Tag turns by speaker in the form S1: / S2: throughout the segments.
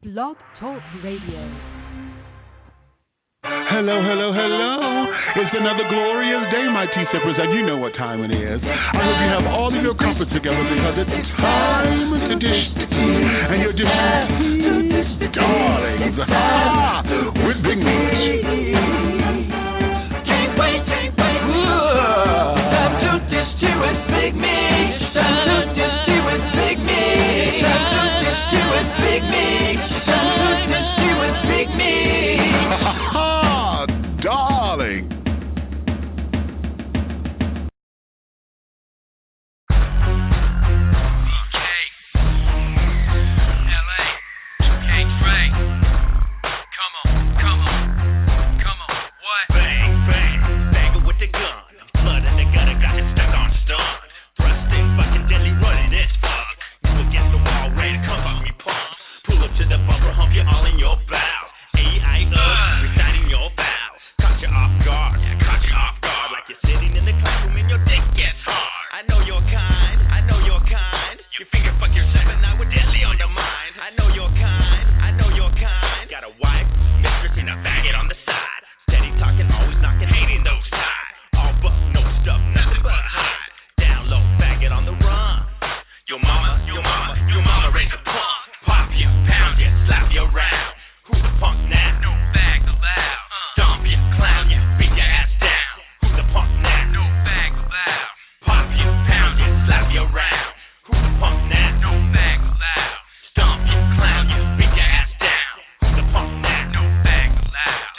S1: Blog Talk Radio.
S2: Hello, hello, hello. It's another glorious day, my tea sippers, and you know what time it is. I hope you have all of your comforts together because it's time to dish the tea. And your dish darlings, with Big Meech.
S3: Can't wait. Time to dish tea with Big Meech. Time to dish tea with Big Meech. Time to dish tea with Big Meech. Time to dish tea with Big Meech.
S2: Darling.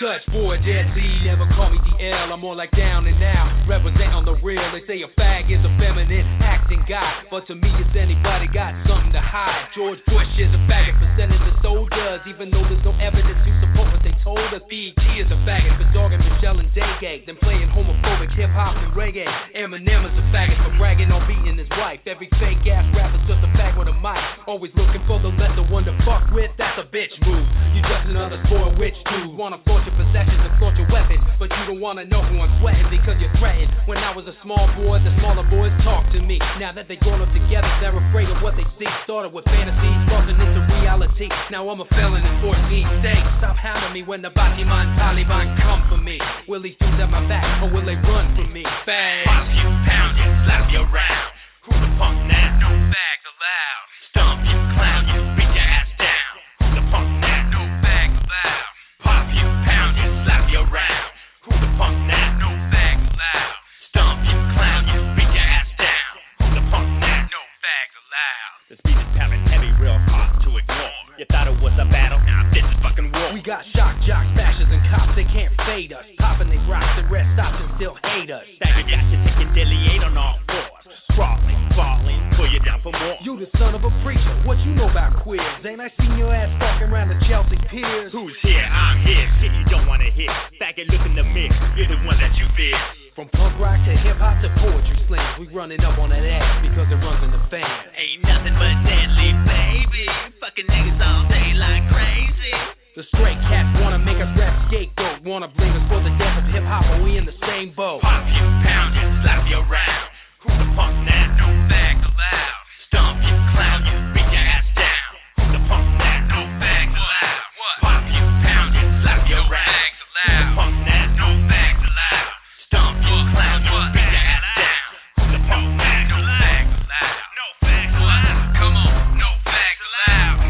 S4: Touch boy, Deadlee, never call me DL. I'm more like down and out, represent on the real. They say a fag is a feminine acting guy, but to me it's anybody got something to hide. George Bush is a faggot, percentage of so does, even though there's no evidence to support what they told us. BG is a faggot for dogging Michelle and Day-Gay, then playing homophobic hip-hop and reggae. Eminem is a faggot for bragging on beating his wife. Every fake ass rapper's just a fag with a mic, always looking for the lesser one to fuck with. That's a bitch move. You just another spoiled witch dude, wanna force your possessions and flaunt your weapon, but you don't wanna know who I'm sweating because you're threatened. When I was a small boy, the smaller boys talked to me. Now that they grown up together, they're afraid of what they see. Started with fantasies, crossing into reality. Now I'm a felon in 14 states. Stop hounding me when the Batiman Taliban come for me. Will these dudes have my back or will they run from me? Bang!
S3: Pop you, pound you, slap you around. Who the punk now? No bags allowed. Stomp you, clown you, beat your ass down. Who the punk now? No bags allowed. Pop you, pound you, slap you around. Who the punk now? No bags allowed. Stomp you, clown you, beat your ass down. Who the punk now? No bags allowed. This beat is pounding heavy, real hard to ignore. You thought it was a battle? Now this is fucking war.
S4: We got shock jocks, fascists, and cops. They can't fade us. Popping they rocks, the rest stops and still hate us.
S3: Stagger got you taking Deadlee 8 on all fours. Crawling, falling, pull you down for more.
S4: You the son of a preacher, what you know about queers? Ain't I seen your ass walking around the Chelsea Piers?
S3: Who's here? I'm here. Shit you don't wanna hear. Faggot look in the mix. You're the one that you fear.
S4: From punk rock to hip hop to poetry slams, we running up on that ass because it runs in the fans.
S3: Ain't nothing but Deadlee, baby. Fucking niggas all day like crazy.
S4: The straight cats wanna make us rap scapegoat, wanna blame us for the death of hip hop, but we in the same boat.
S3: Pop you, pound you, slap you around. Who the punk now? No bags allowed. Stomp you, clown you, beat your ass down. Who the punk now? No bags allowed. What? Pop you, pound you, slap you around. Who the punk now? No bags allowed. Stomp you, clown you, beat your ass down. Who the punk now? No bags allowed. No bags allowed. Come on, no bags allowed.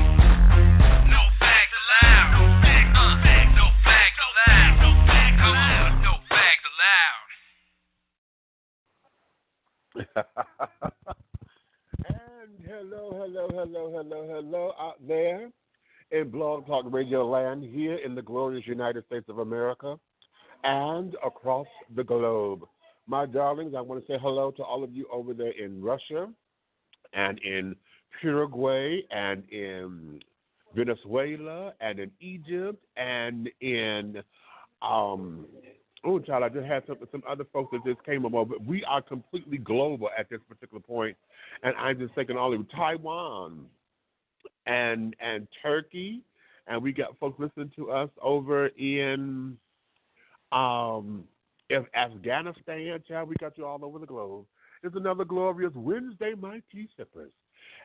S3: No bags allowed. No bags, no bags allowed. No bags allowed. No bags allowed.
S2: And hello out there in Blog Talk Radio land, here in the glorious United States of America and across the globe. My darlings, I want to say hello to all of you over there in Russia and in Paraguay and in Venezuela and in Egypt and in child, I just had some other folks that just came over. But we are completely global at this particular point, and I'm just thinking all of Taiwan and Turkey, and we got folks listening to us over in Afghanistan. Child, we got you all over the globe. It's another glorious Wednesday, my tea sippers.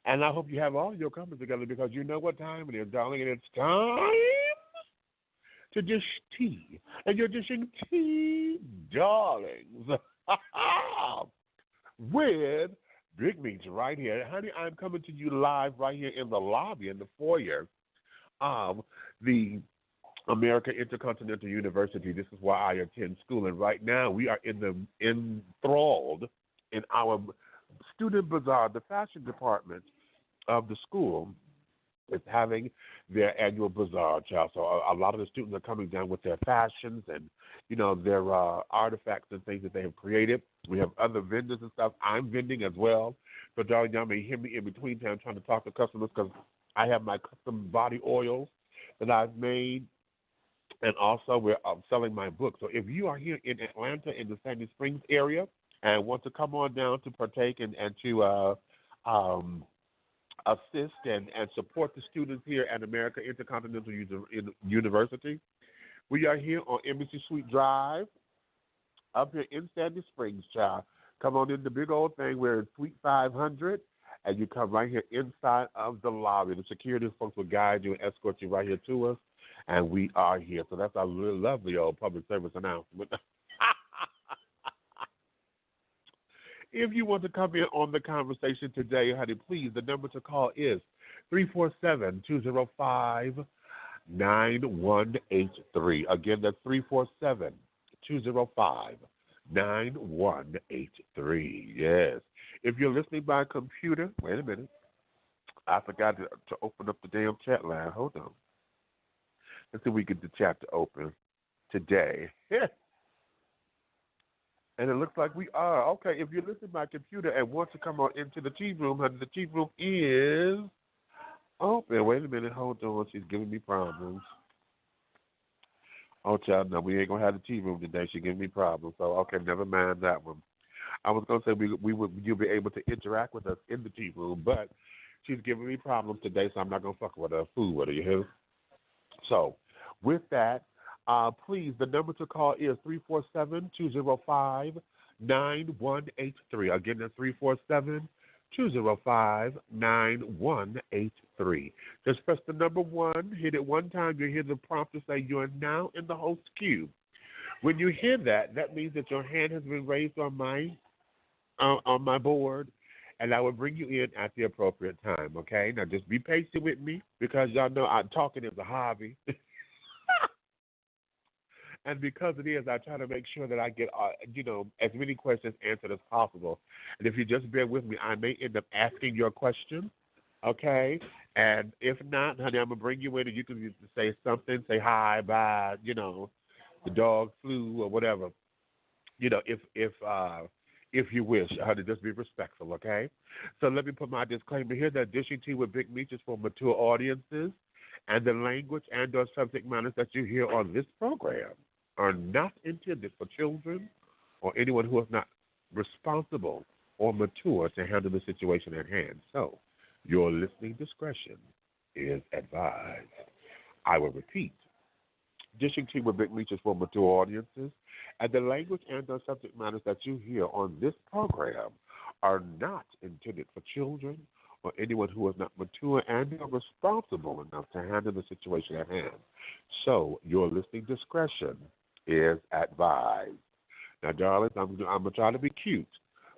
S2: And I hope you have all your company together because you know what time it is, darling, and it's time to dish tea. And you're dishing tea, darlings, with Big Meech right here. Honey, I'm coming to you live right here in the lobby, in the foyer of the American Intercontinental University. This is where I attend school. And right now we are enthralled in our student bazaar. The fashion department of the school is having their annual bazaar, child. So a lot of the students are coming down with their fashions and, their artifacts and things that they have created. We have other vendors and stuff. I'm vending as well. So, darling, y'all may hear me in between time trying to talk to customers because I have my custom body oils that I've made. And also, we're selling my book. So if you are here in Atlanta, in the Sandy Springs area, and want to come on down to partake and to assist and support the students here at American Intercontinental University, we are here on Embassy Suite Drive, up here in Sandy Springs, child. Come on in the big old thing. We're in Suite 500, and you come right here inside of the lobby. The security folks will guide you and escort you right here to us, and we are here. So that's our really lovely old public service announcement. If you want to come in on the conversation today, honey, please, the number to call is 347-205-9183. Again, that's 347-205-9183. Yes. If you're listening by computer, wait a minute. I forgot to open up the damn chat line. Hold on. Let's see if we get the chat to open today. And it looks like we are. Okay, if you're listening by computer and want to come on into the tea room, honey, the tea room is open. Wait a minute. Hold on. She's giving me problems. Oh, child, no, we ain't going to have the tea room today. She's giving me problems. So, okay, never mind that one. I was going to say you'll be able to interact with us in the tea room, but she's giving me problems today, so I'm not going to fuck with her, fool with her, you hear? So, with that, please, the number to call is 347-205-9183. Again, that's 347-205-9183. Just press the number 1, hit it one time, you'll hear the prompt to say you are now in the host queue. When you hear that, that means that your hand has been raised on my board, and I will bring you in at the appropriate time, okay? Now, just be patient with me because y'all know talking is a hobby. And because it is, I try to make sure that I get, as many questions answered as possible. And if you just bear with me, I may end up asking your question, okay? And if not, honey, I'm going to bring you in and you can say something, say hi, bye, the dog flew or whatever, if you wish, honey, just be respectful, okay? So let me put my disclaimer here that Dishing Tea with Big Meech is for mature audiences, and the language and or subject matters that you hear on this program are not intended for children or anyone who is not responsible or mature to handle the situation at hand. So your listening discretion is advised. I will repeat. Dishing Tea with Big Meech is for mature audiences, and the language and the subject matters that you hear on this program are not intended for children or anyone who is not mature and responsible enough to handle the situation at hand. So your listening discretion is advised. Now, darlings, I'm going to try to be cute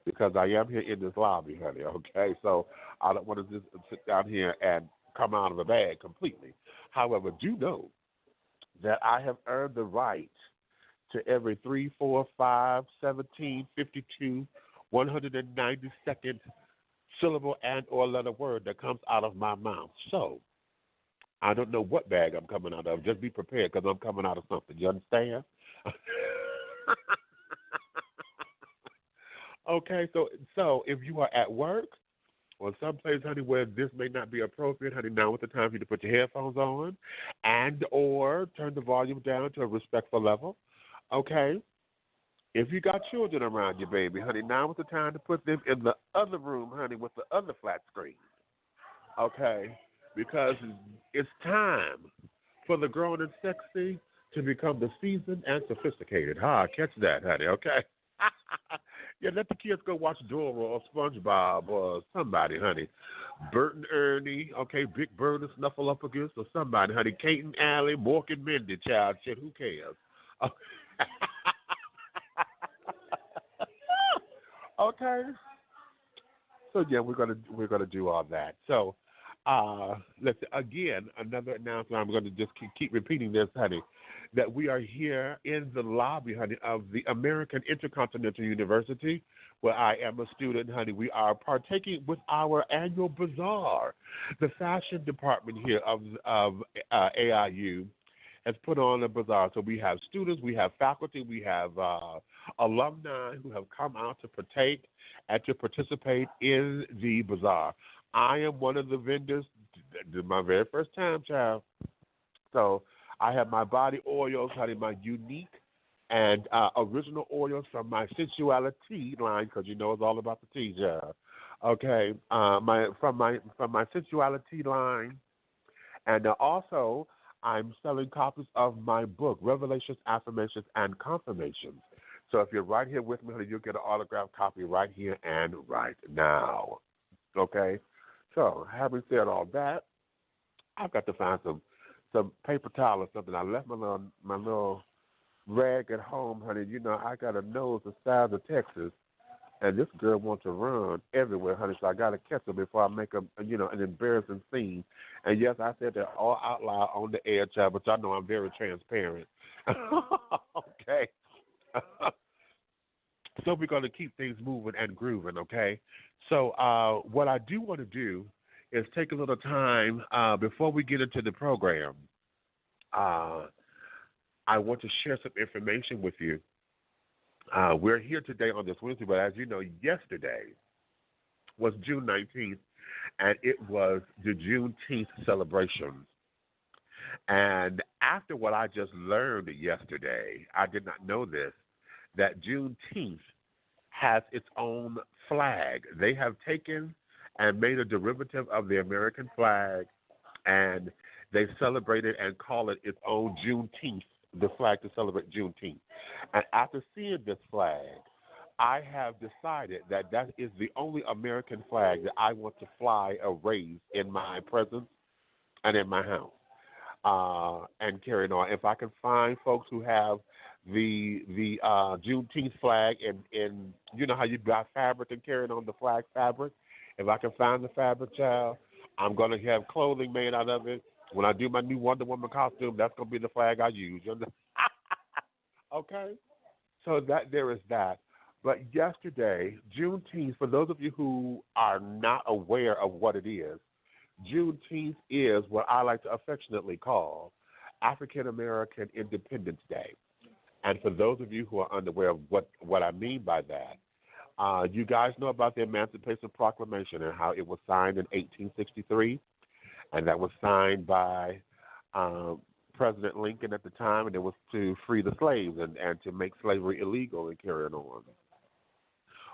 S2: because I am here in this lobby, honey, okay? So I don't want to just sit down here and come out of the bag completely. However, do know that I have earned the right to every 3, 4, 5, 17, 52, 192nd syllable and or letter word that comes out of my mouth. So I don't know what bag I'm coming out of. Just be prepared because I'm coming out of something. You understand? Okay, so if you are at work or someplace, honey, where this may not be appropriate, honey, now is the time for you to put your headphones on and or turn the volume down to a respectful level, okay? If you got children around you, baby, honey, now is the time to put them in the other room, honey, with the other flat screen, okay? Because it's time for the grown and sexy to become the seasoned and sophisticated. Catch that, honey, okay? Yeah, let the kids go watch Dora or SpongeBob or somebody, honey. Bert and Ernie, okay, Big Bird and Snuffleupagus or somebody, honey. Kate and Allie, Mork and Mindy, child, shit, who cares? Okay. So yeah, we're gonna do all that. So let's again another announcement. I'm gonna just keep repeating this, honey, that we are here in the lobby, honey, of the American Intercontinental University, where I am a student, honey. We are partaking with our annual bazaar. The fashion department here of AIU has put on a bazaar. So we have students, we have faculty, we have alumni who have come out to partake and to participate in the bazaar. I am one of the vendors. This is my very first time, child. So I have my body oils, honey, my unique and original oils from my sensuality line, because you know it's all about the tea, child. Okay, from my sensuality line, and also I'm selling copies of my book, Revelations, Affirmations, and Confirmations. So if you're right here with me, honey, you'll get an autographed copy right here and right now. Okay? So having said all that, I've got to find some paper towel or something. I left my little rag at home, honey. You know, I got a nose the size of Texas, and this girl wants to run everywhere, honey, so I got to catch her before I make an embarrassing scene. And, yes, I said that all out loud on the air, child, but y'all know I'm very transparent. Okay? So we're going to keep things moving and grooving, okay? So what I do want to do is take a little time before we get into the program. I want to share some information with you. We're here today on this Wednesday, but as you know, yesterday was June 19th, and it was the Juneteenth celebrations. And after what I just learned yesterday, I did not know this, that Juneteenth has its own flag. They have taken and made a derivative of the American flag, and they celebrate it and call it its own Juneteenth, the flag to celebrate Juneteenth. And after seeing this flag, I have decided that that is the only American flag that I want to fly or raise in my presence and in my house. And carrying on. If I can find folks who have the Juneteenth flag in you know how you buy fabric and carrying on the flag fabric, if I can find the fabric, child, I'm going to have clothing made out of it. When I do my new Wonder Woman costume, that's going to be the flag I use. Okay? So that there is that. But yesterday, Juneteenth, for those of you who are not aware of what it is, Juneteenth is what I like to affectionately call African American Independence Day. And for those of you who are unaware of what I mean by that, you guys know about the Emancipation Proclamation and how it was signed in 1863, and that was signed by President Lincoln at the time, and it was to free the slaves and to make slavery illegal and carry it on.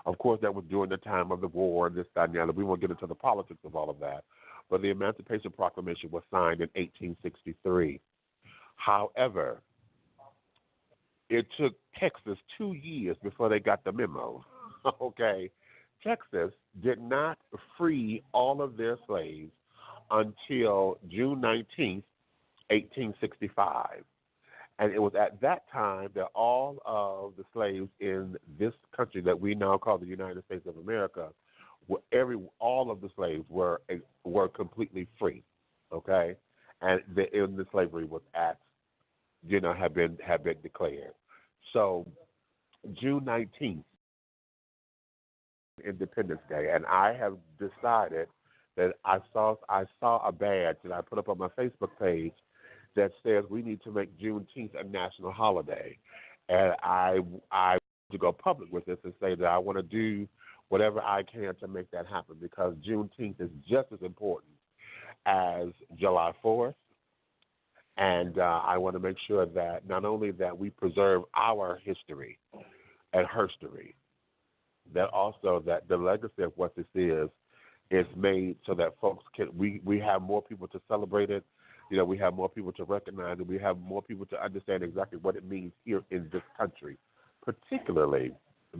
S2: Of course, that was during the time of the war and this, that, and the other. We won't get into the politics of all of that. But the Emancipation Proclamation was signed in 1863. However, it took Texas 2 years before they got the memo. Okay? Texas did not free all of their slaves until June 19th, 1865. And it was at that time that all of the slaves in this country that we now call the United States of America, all of the slaves were completely free, okay, and the slavery was had been declared. So June 19th, Independence Day, and I have decided that I saw a badge that I put up on my Facebook page that says we need to make Juneteenth a national holiday, and I to go public with this and say that I want to do whatever I can to make that happen, because Juneteenth is just as important as July 4th. And I want to make sure that not only that we preserve our history and herstory, that also that the legacy of what this is made so that folks we have more people to celebrate it. You know, we have more people to recognize it. We have more people to understand exactly what it means here in this country, particularly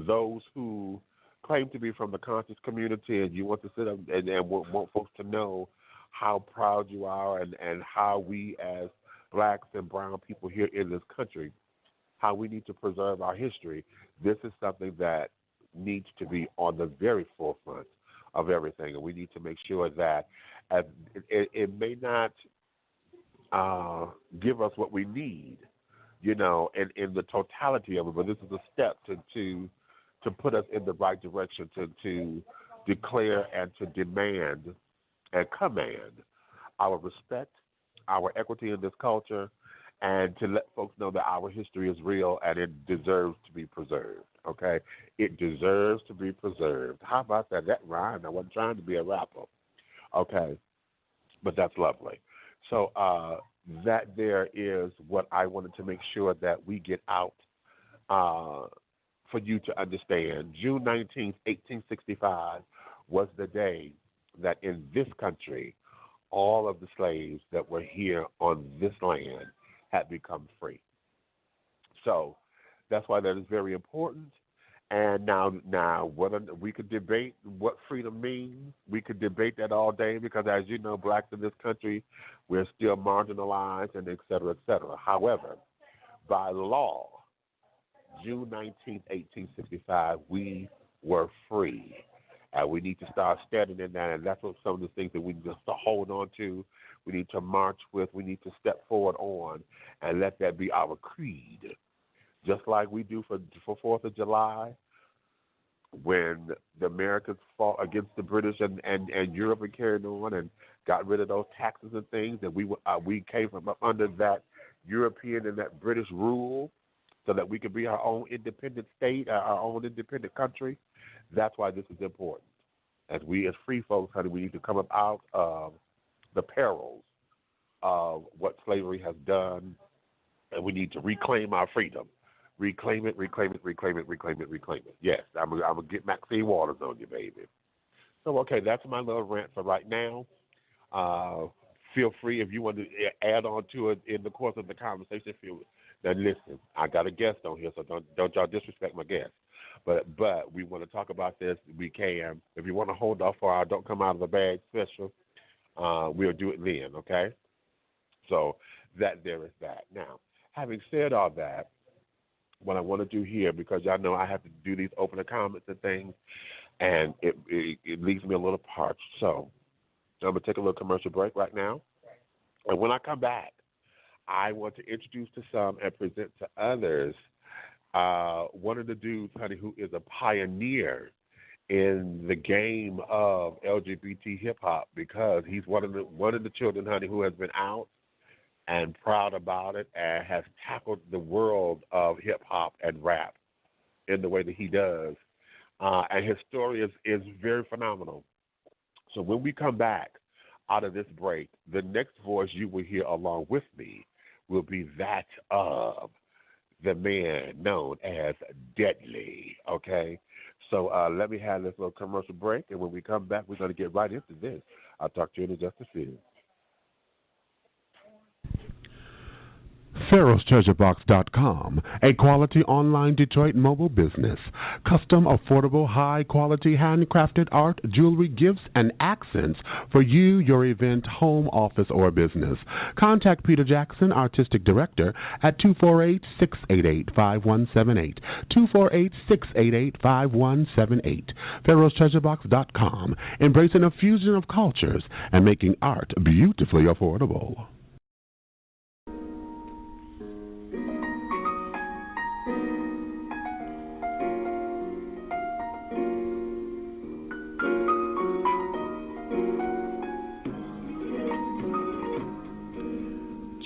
S2: those who claim to be from the conscious community, and you want to sit up and want folks to know how proud you are and how we as blacks and brown people here in this country, how we need to preserve our history, this is something that needs to be on the very forefront of everything. And we need to make sure that it may not give us what we need, in the totality of it, but this is a step to put us in the right direction, to declare and to demand and command our respect, our equity in this culture, and to let folks know that our history is real and it deserves to be preserved, okay? It deserves to be preserved. How about that? That rhymed. I wasn't trying to be a rapper, okay? But that's lovely. So that there is what I wanted to make sure that we get out for you to understand. June 19th, 1865 was the day that in this country, all of the slaves that were here on this land had become free. So that's why that is very important. And now, whether we could debate what freedom means, we could debate that all day because, as you know, blacks in this country, we're still marginalized and et cetera, et cetera. However, by law, June 19th, 1865, we were free. And we need to start standing in that, and that's what some of the things that we need to hold on to, we need to march with, we need to step forward on, and let that be our creed. Just like we do for 4th of July, when the Americans fought against the British and Europe and carried on and got rid of those taxes and things, and we came from up under that European and that British rule so that we could be our own independent state, our own independent country. That's why this is important. As we as free folks, honey, we need to come up out of the perils of what slavery has done, and we need to reclaim our freedom. Reclaim it, reclaim it, reclaim it, reclaim it, reclaim it. Yes, I'm going to get Maxine Waters on you, baby. So, okay, that's my little rant for right now. Feel free if you want to add on to it in the course of the conversation. Now, listen, I got a guest on here, so don't y'all disrespect my guest. But we want to talk about this. We can. If you want to hold off for our Don't Come Out of the Bag special, we'll do it then, okay? So that there is that. Now, having said all that, what I want to do here, because y'all know I have to do these opening comments and things, and it leaves me a little parched. So I'm going to take a little commercial break right now. And when I come back, I want to introduce to some and present to others one of the dudes, honey, who is a pioneer in the game of LGBT hip-hop, because he's one of the children, honey, who has been out and proud about it and has tackled the world of hip-hop and rap in the way that he does. And his story is very phenomenal. So when we come back out of this break, the next voice you will hear along with me will be that of the man known as Deadlee, okay? So let me have this little commercial break, and when we come back, we're going to get right into this. I'll talk to you in just a few.
S5: PharaohsTreasureBox.com, a quality online Detroit mobile business. Custom, affordable, high-quality, handcrafted art, jewelry, gifts, and accents for you, your event, home, office, or business. Contact Peter Jackson, Artistic Director, at 248-688-5178. 248-688-5178. PharaohsTreasureBox.com, embracing a fusion of cultures and making art beautifully affordable.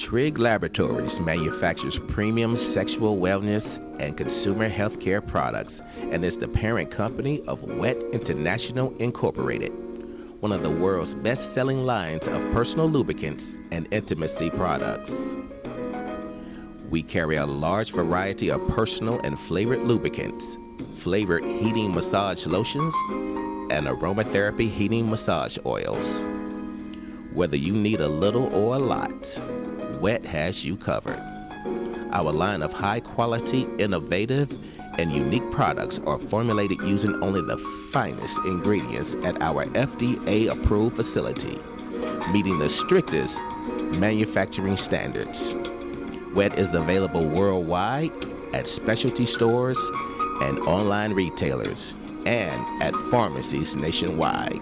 S6: Trigg Laboratories manufactures premium sexual wellness and consumer healthcare products and is the parent company of Wet International Incorporated, one of the world's best-selling lines of personal lubricants and intimacy products. We carry a large variety of personal and flavored lubricants, flavored heating massage lotions, and aromatherapy heating massage oils. Whether you need a little or a lot, Wet has you covered. Our line of high-quality, innovative, and unique products are formulated using only the finest ingredients at our FDA-approved facility, meeting the strictest manufacturing standards. Wet is available worldwide at specialty stores and online retailers and at pharmacies nationwide.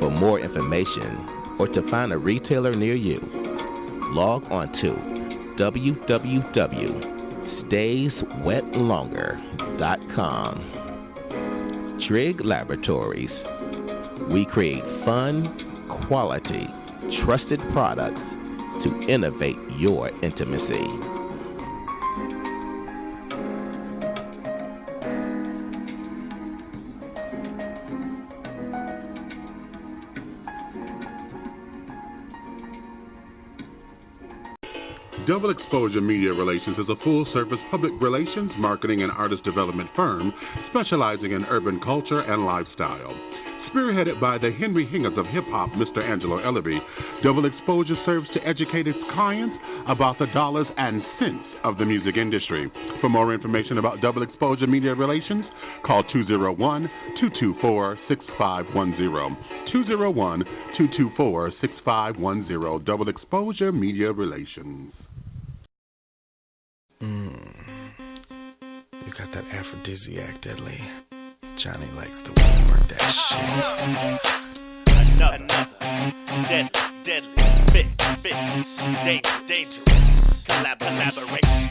S6: For more information or to find a retailer near you, log on to www.stayswetlonger.com. Trig Laboratories. We create fun, quality, trusted products to innovate your intimacy.
S5: Double Exposure Media Relations is a full-service public relations, marketing, and artist development firm specializing in urban culture and lifestyle. Spearheaded by the Henry Hingers of hip-hop, Mr. Angelo Ellaby, Double Exposure serves to educate its clients about the dollars and cents of the music industry. For more information about Double Exposure Media Relations, call 201-224-6510. 201-224-6510. Double Exposure Media Relations.
S6: You got that aphrodisiac, Deadlee. Johnny likes the way you work that shit.
S3: Another deadly, dangerous, collaboration.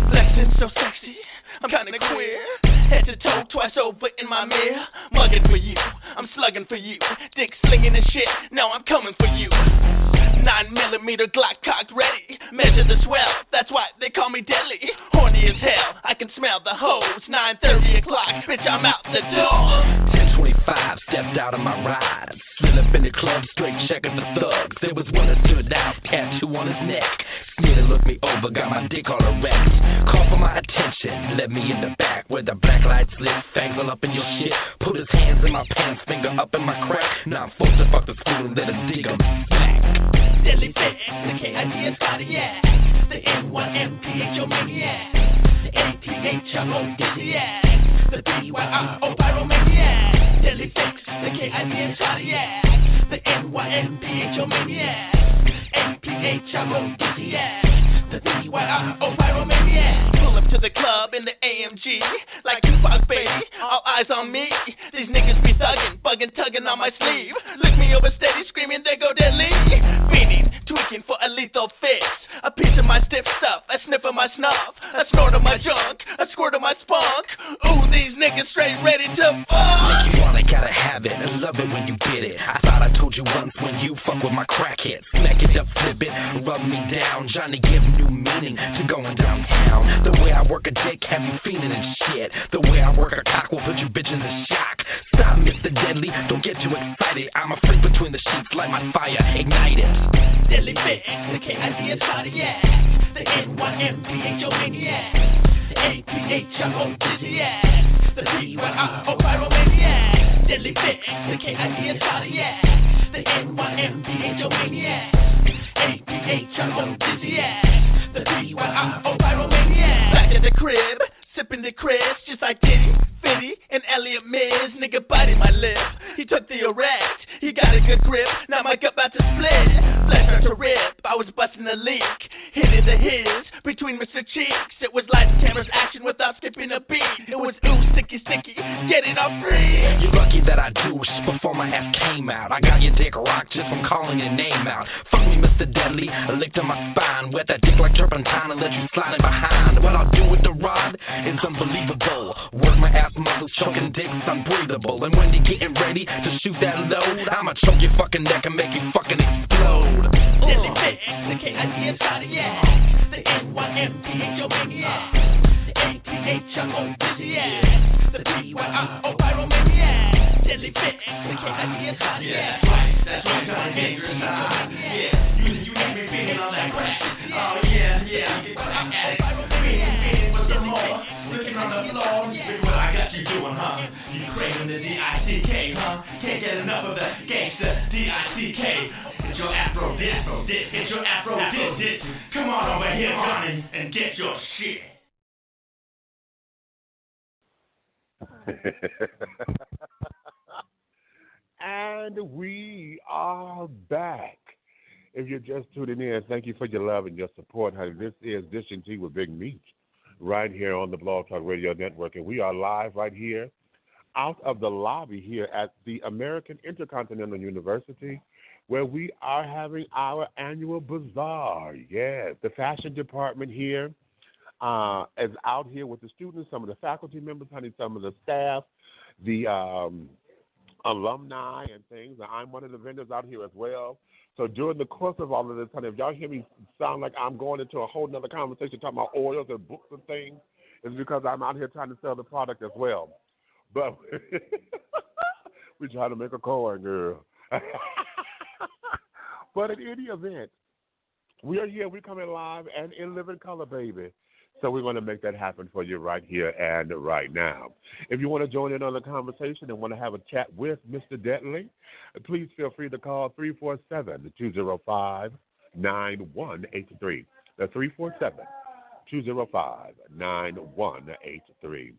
S3: Flexing so sexy, I'm kinda queer. Head to toe, twice over in my mirror. Mugging for you, I'm slugging for you. Dick slinging and shit, now I'm coming for you. 9mm Glock cocked ready. Measure the swell, that's why they call me Deadlee. Horny as hell, I can smell the hose. 9:30 o'clock, bitch, I'm out the door.
S7: 10:25, stepped out of my ride. Slid up in the club, straight checking the thugs. There was one that stood out, tattoo on his neck. Smeared looked me over, got my dick all erect. Called for my attention, led me in the back where the black lights lit, fangs all up in your shit. Put his hands in my pants, finger up in my crack. Now I'm forced to fuck the school and let him dig him back.
S3: Deadly fit, the K-I-D is cardiac. The N-Y-M-P-H-O maniac. The A-P-H-O dizzy-ass. The B-Y-R-O pyromaniac. Deadly fix, the K-I-D is cardiac. The N-Y-M-P-H-O maniac. A-P-H-O dizzy-ass. The B-Y-R-O pyromaniac. Pull up to the club in the AMG. Like Tupac, baby, all eyes on me. These niggas be thuggin', buggin', tuggin' on my sleeve. Look me over steady, screaming, there go Deadlee. Beating, tweaking for a lethal fix. A piece of my stiff stuff, a sniff of my snuff, a snort of my junk, a squirt of my spunk. Ooh, these niggas straight ready to fuck.
S7: Make you wanna gotta have it, and love it when you get it. I thought I told you once when you fuck with my crackhead. Smack it up, flip it, rub me down. Johnny give new meaning to going downtown. The way I work a dick have you feeling and shit. The way I work a cock will put you bitches in shock. Stop, Mr. Deadlee, don't get too excited. I'm a freak between the sheets, light my fire, ignite it.
S3: Deadly fix, the K-I-D is cardiac. The N-Y-M-P-H-O maniac. The A-P-H-O dizzy-ass. The B-Y-R-O pyromaniac. Deadly fix, the K-I-D is cardiac. The N-Y-M-P-H-O maniac. A-P-H-O dizzy-ass. The B-Y-R-O pyromaniac. Back at the crib, sipping the Chris, just like Diddy, Fitty, and Elliot Miz. Nigga biting my lip, he took the erect. He got a good grip, now my gut about to split. Flesh started to rip, I was busting a leak. Hitting the his, between Mr. Cheeks. It was lights, cameras, action without skipping a beat. It was ooh, sticky, get it off free.
S7: You're lucky that I douched before my ass came out. I got your dick rocked just from calling your name out. Fuck me, Mr. Deadlee, a lick to my spine. Wet that dick like turpentine and let you slide it behind. What I'll do with the rod is unbelievable. Work my ass muscles, choking dicks unbreathable. And when you're getting ready to shoot that load, I'ma choke your fucking neck and make you fucking explode.
S3: Deadly fix, the K-I-D is cardiac. The N-Y-M-P-H-O maniac. The A-P-H-O dizzy-ass. The B-Y-R-O pyromaniac. Deadly fix, the K-I-D is cardiac. That's right, Johnny Dangerous. Yeah, you make me feeling all that crack. Oh, yeah. Feeling with some more. Looking on the floor. Look what I got you doing, huh? You craving the D-I-C-K, huh? Can't get enough of the gangster D-I-C-K. It's your Afro this, it's your Afro this. Come on over here, Johnny, and get your shit.
S2: And we are back. If you're just tuning in, thank you for your love and your support, honey. This is Dishing Tea with Big Meech right here on the Blog Talk Radio Network. And we are live right here out of the lobby here at the American Intercontinental University, where we are having our annual bazaar. Yes, the fashion department here is out here with the students, some of the faculty members, honey, some of the staff, the alumni and things. I'm one of the vendors out here as well. So during the course of all of this, honey, if y'all hear me sound like I'm going into a whole nother conversation talking about oils and books and things, it's because I'm out here trying to sell the product as well. But we try to make a coin, girl. But in any event, we are here. We're coming live and in living color, baby. So we're going to make that happen for you right here and right now. If you want to join in on the conversation and want to have a chat with Mr. Deadlee, please feel free to call 347-205-9183. That's 347-205-9183.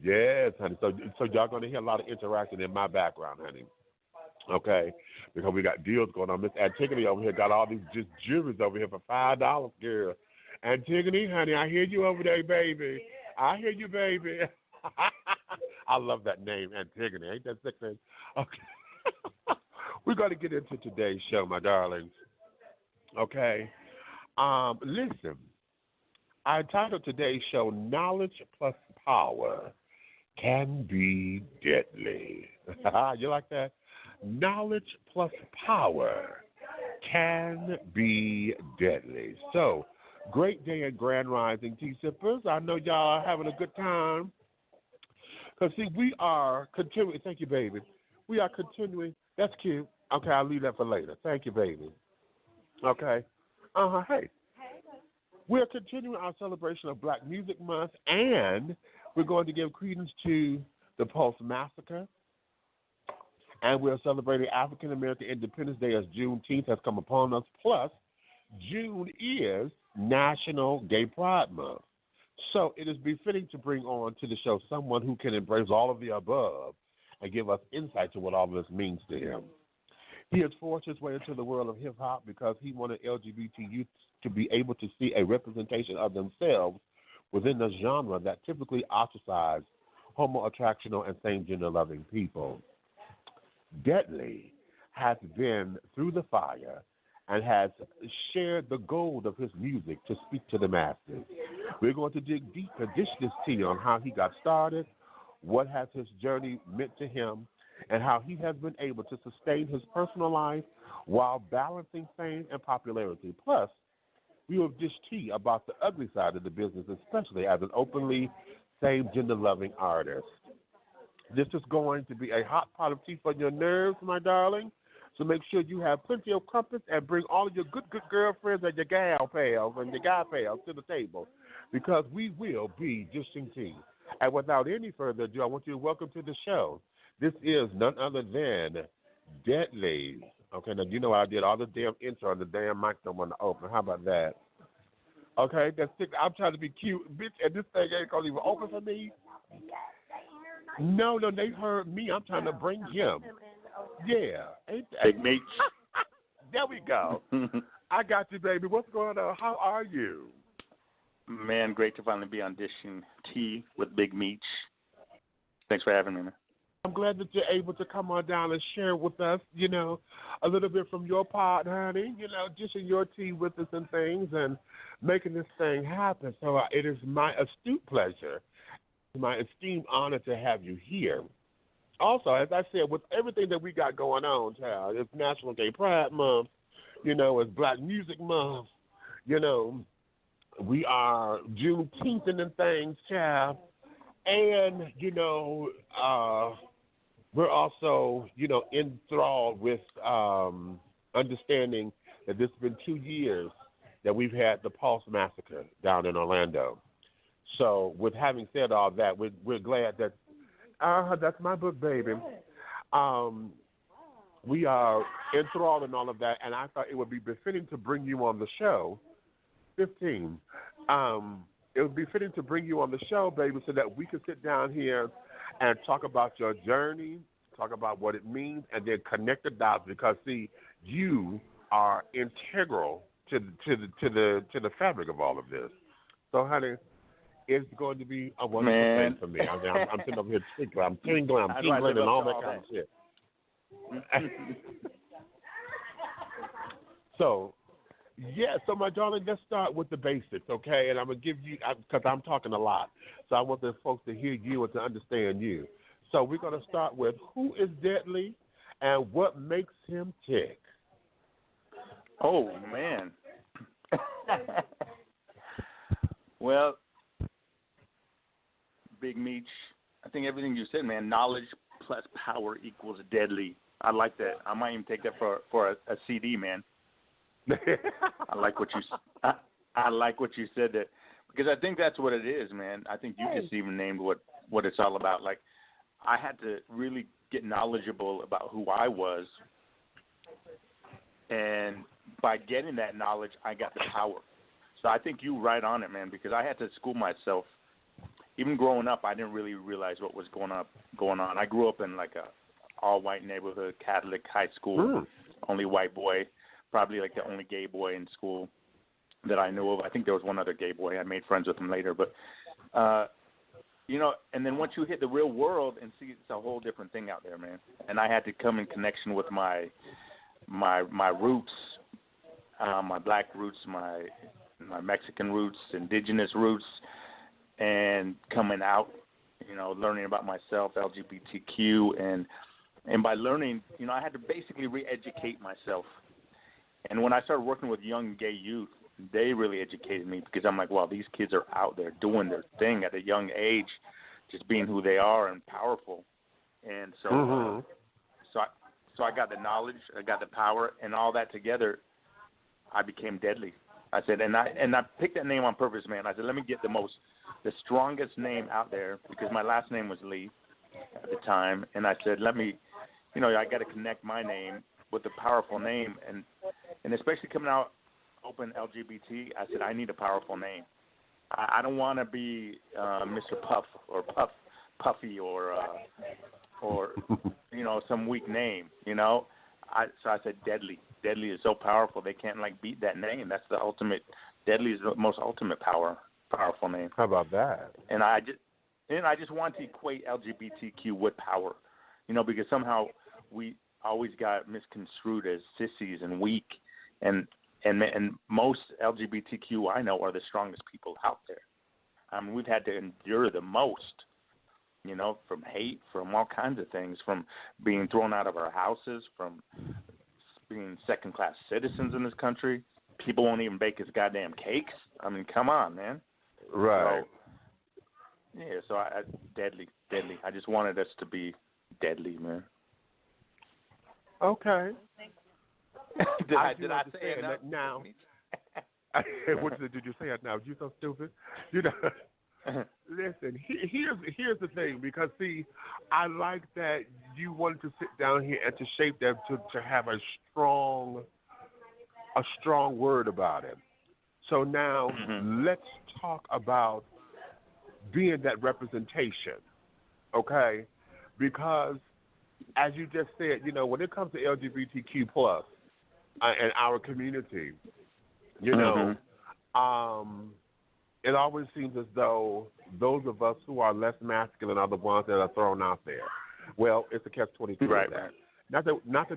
S2: Yes, honey. So y'all going to hear a lot of interaction in my background, honey. Okay? Because we got deals going on. Miss Antigone over here got all these just jewelries over here for $5, girl. Antigone, honey, I hear you over there, baby. I hear you, baby. I love that name, Antigone. Ain't that sexy? Okay. We're going to get into today's show, my darlings. Okay? Listen, I titled today's show, Knowledge Plus Power Can Be Deadly. You like that? Knowledge plus power can be deadly. So, great day at Grand Rising, Tea Sippers. I know y'all are having a good time. Because, see, we are continuing. Thank you, baby. We are continuing. That's cute. Okay, I'll leave that for later. Thank you, baby. Okay. Hey. We're continuing our celebration of Black Music Month, and we're going to give credence to the Pulse Massacre. And we're celebrating African American Independence Day as Juneteenth has come upon us. Plus, June is National Gay Pride Month. So it is befitting to bring on to the show someone who can embrace all of the above and give us insight to what all of this means to him. He has forced his way into the world of hip-hop because he wanted LGBT youth to be able to see a representation of themselves within the genre that typically ostracizes homo, attractional, and same-gender loving people. Deadlee has been through the fire and has shared the gold of his music to speak to the masses. We're going to dig deep and dish this tea on how he got started, what has his journey meant to him, and how he has been able to sustain his personal life while balancing fame and popularity. Plus, we will dish tea about the ugly side of the business, especially as an openly same-gender loving artist. This is going to be a hot pot of tea for your nerves, my darling. So make sure you have plenty of crumpets and bring all of your good girlfriends and your gal pals and your guy pals to the table because we will be dishing tea. And without any further ado, I want you to welcome to the show. This is none other than Deadlee. Okay, now you know I did all the damn intro and the damn mic don't want to open. How about that? Okay, that's sick. I'm trying to be cute, bitch, and this thing ain't going to even open for me. No, they heard me. I'm trying to bring him. Yeah. Ain't that?
S8: Big Meech.
S2: There we go. I got you, baby. What's going on? How are you?
S8: Man, great to finally be on Dishing Tea with Big Meech. Thanks for having me, man.
S2: I'm glad that you're able to come on down and share with us, a little bit from your part, honey, dishing your tea with us and things and making this thing happen. So it is my astute pleasure, my esteemed honor to have you here. Also, as I said, with everything that we got going on, child, it's National Gay Pride Month, it's Black Music Month, we are Juneteenth and things, child. And, we're also, enthralled with understanding that this has been 2 years that we've had the Pulse Massacre down in Orlando. So, with having said all that, we're glad that that's my book, baby. We are enthralled in all of that, and I thought it would be befitting to bring you on the show. 15. It would be fitting to bring you on the show, baby, so that we could sit down here and talk about your journey, talk about what it means, and then connect the dots. Because see, you are integral to the fabric of all of this. So, honey, it's going to be a wonderful thing for me. I'm sitting over here tingling. I'm tingling, and all that kind of shit. So, my darling, let's start with the basics, okay? And I'm going to give you, because I'm talking a lot, so I want the folks to hear you and to understand you. So we're going to start with, who is Deadlee and what makes him tick?
S8: Oh, man. Well, Big Meech, I think everything you said, man, knowledge plus power equals deadly. I like that. I might even take that for a CD, man. I like what you said, that, because I think that's what it is, man. I think you just even named what it's all about. Like, I had to really get knowledgeable about who I was, and by getting that knowledge, I got the power. So I think you right on it, man, because I had to school myself. Even growing up, I didn't really realize what was going on. I grew up in like a all-white neighborhood, Catholic high school, only white boy, probably like the only gay boy in school that I knew of. I think there was one other gay boy. I made friends with him later. But, and then once you hit the real world and see, it's a whole different thing out there, man. And I had to come in connection with my roots, my black roots, my Mexican roots, indigenous roots, and coming out, learning about myself, LGBTQ, and by learning, I had to basically re-educate myself. And when I started working with young gay youth, they really educated me, because I'm like, wow, these kids are out there doing their thing at a young age, just being who they are and powerful. And so, so I got the knowledge, I got the power, and all that together, I became Deadlee. I said, and I picked that name on purpose, man. I said, let me get the strongest name out there, because my last name was Lee at the time, and I said, let me, I got to connect my name with a powerful name, and especially coming out open LGBT, I said, I need a powerful name. I don't want to be Mr. Puff or Puffy or some weak name, So I said Deadlee. Deadlee is so powerful, they can't beat that name. That's the ultimate. Deadlee is the most ultimate powerful name.
S2: How about that?
S8: And I just want to equate LGBTQ with power, because somehow we always got misconstrued as sissies and weak, and most LGBTQ I know are the strongest people out there. I mean, we've had to endure the most, from hate, from all kinds of things, from being thrown out of our houses, from being second-class citizens in this country. People won't even bake his goddamn cakes. I mean, come on, man.
S2: Right.
S8: So I Deadlee. I just wanted us to be Deadlee, man.
S2: Okay.
S8: Did I say it
S2: now? What did you say it now? You so stupid. Listen, here's the thing, because see, I like that you wanted to sit down here and to shape them to have a strong word about it. So now let's talk about being that representation, okay? Because as you just said, when it comes to LGBTQ plus and our community, it always seems as though those of us who are less masculine are the ones that are thrown out there. Well, it's a catch-22
S8: right.
S2: of that. Not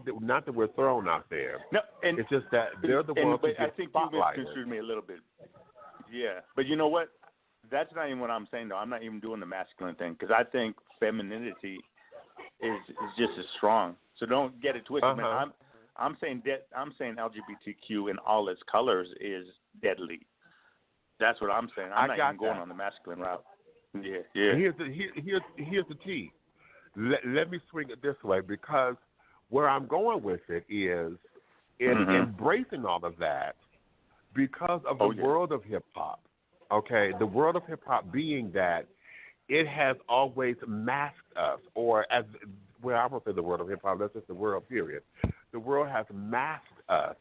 S2: that we're thrown out there.
S8: No, and
S2: it's just that they're the ones who
S8: I
S2: get
S8: think
S2: spotlighted.
S8: you misconstrued me a little bit. Yeah, but you know what? That's not even what I'm saying, though. I'm not even doing the masculine thing, because I think femininity is just as strong. So don't get it twisted, man. I'm saying LGBTQ in all its colors is deadly. That's what I'm saying. I'm not even going on the masculine route. Yeah.
S2: Here's the key. Let me swing it this way, because where I'm going with it is in embracing all of that, because of the world of hip hop. Okay, the world of hip hop being that it has always masked us, or as well, I won't say the world of hip hop. That's just the world. Period. The world has masked us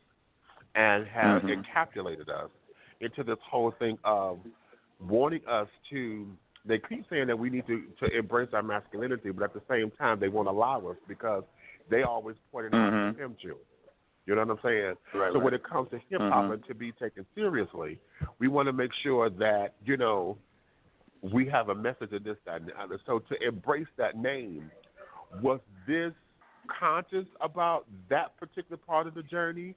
S2: and has encapsulated us into this whole thing of wanting us to. They keep saying that we need to embrace our masculinity, but at the same time, they won't allow us because they always pointed out the potential. You know what I'm saying?
S8: Right,
S2: so when it comes to hip hop and to be taken seriously, we want to make sure that, you know, we have a message of this, that, and the other. So to embrace that name, was this conscious about that particular part of the journey?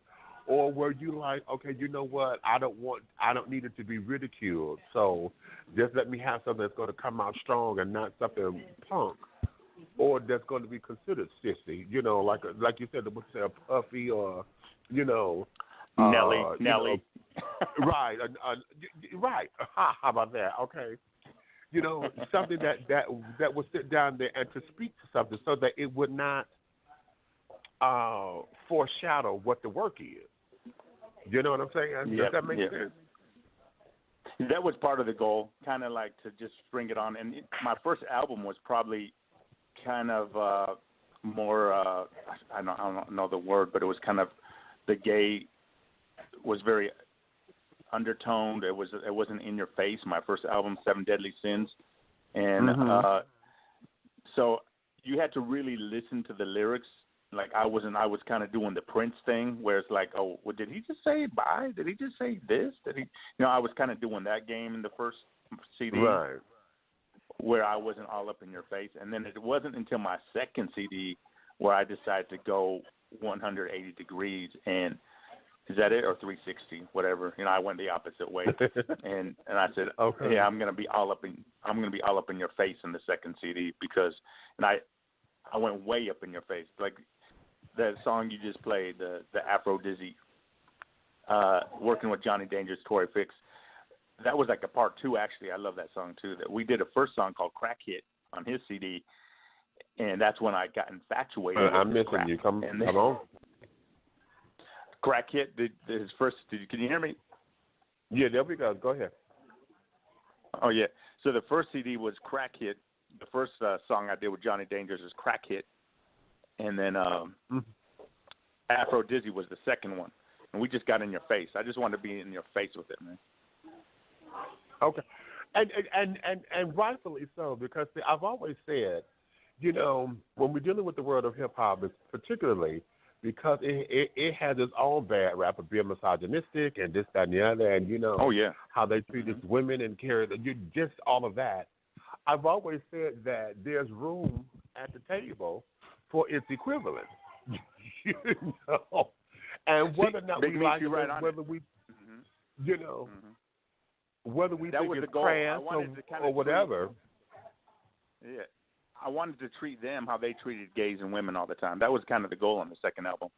S2: Or were you like, okay, you know what, I don't need it to be ridiculed, so just let me have something that's going to come out strong and not something punk, or that's going to be considered sissy, you know, like you said, what's a puffy or, you know,
S8: Nelly.
S2: You know, right, right. How about that? Okay, you know, something that would sit down there and to speak to something so that it would not foreshadow what the work is. You know what I'm saying? Does that make sense?
S8: That was part of the goal, kind of like to just bring it on. And my first album was probably kind of more, I don't know the word, but it was kind of, the gay was very undertoned. It wasn't in your face. My first album, 7 Deadly Sins. And so you had to really listen to the lyrics. Like I was kind of doing the Prince thing where it's like, oh, well, did he just say bye? Did he just say this? Did he? You know, I was kind of doing that game in the first CD,
S2: right,
S8: where I wasn't all up in your face. And then it wasn't until my second CD where I decided to go 180 degrees and is that it or 360, whatever. You know, I went the opposite way, and I said, okay, yeah, I'm gonna be all up in your face in the second CD because, and I went way up in your face, like that song you just played, the Afro Dizzy, working with Johnny Dangerous, Tory Fix. That was like a part 2, actually. I love that song too. That we did a first song called Crack Hit on his CD, and that's when I got infatuated.
S2: I'm missing you. Come on.
S8: Crack Hit, his first. Can you hear me?
S2: Yeah, there we go. Go ahead.
S8: Oh yeah. So the first CD was Crack Hit. The first song I did with Johnny Dangerous is Crack Hit, and then Afro Dizzy was the second one, and we just got in your face. I just wanted to be in your face with it, man.
S2: Okay, and rightfully so, because see, I've always said, you know, when we're dealing with the world of hip hop, it's particularly because it has its own bad rap of being misogynistic and this, that, and the other, and you know, how they treat its women and carry just all of that. I've always said that there's room at the table for its equivalent, you know, and whether or not we like it, whether we, you know, whether we think it's crass or whatever.
S8: Yeah, I wanted to treat them how they treated gays and women all the time. That was kind of the goal on the second album.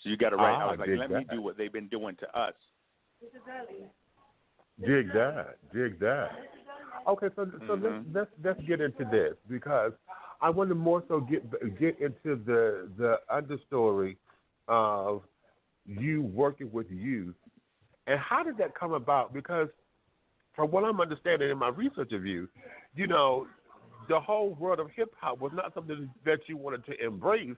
S8: So you got to write. I was like, let me do what they've been doing to us.
S2: Dig that. Okay, so let's get into this because I want to more so get into the understory of you working with youth, and how did that come about? Because from what I'm understanding in my research of you, you know, the whole world of hip hop was not something that you wanted to embrace.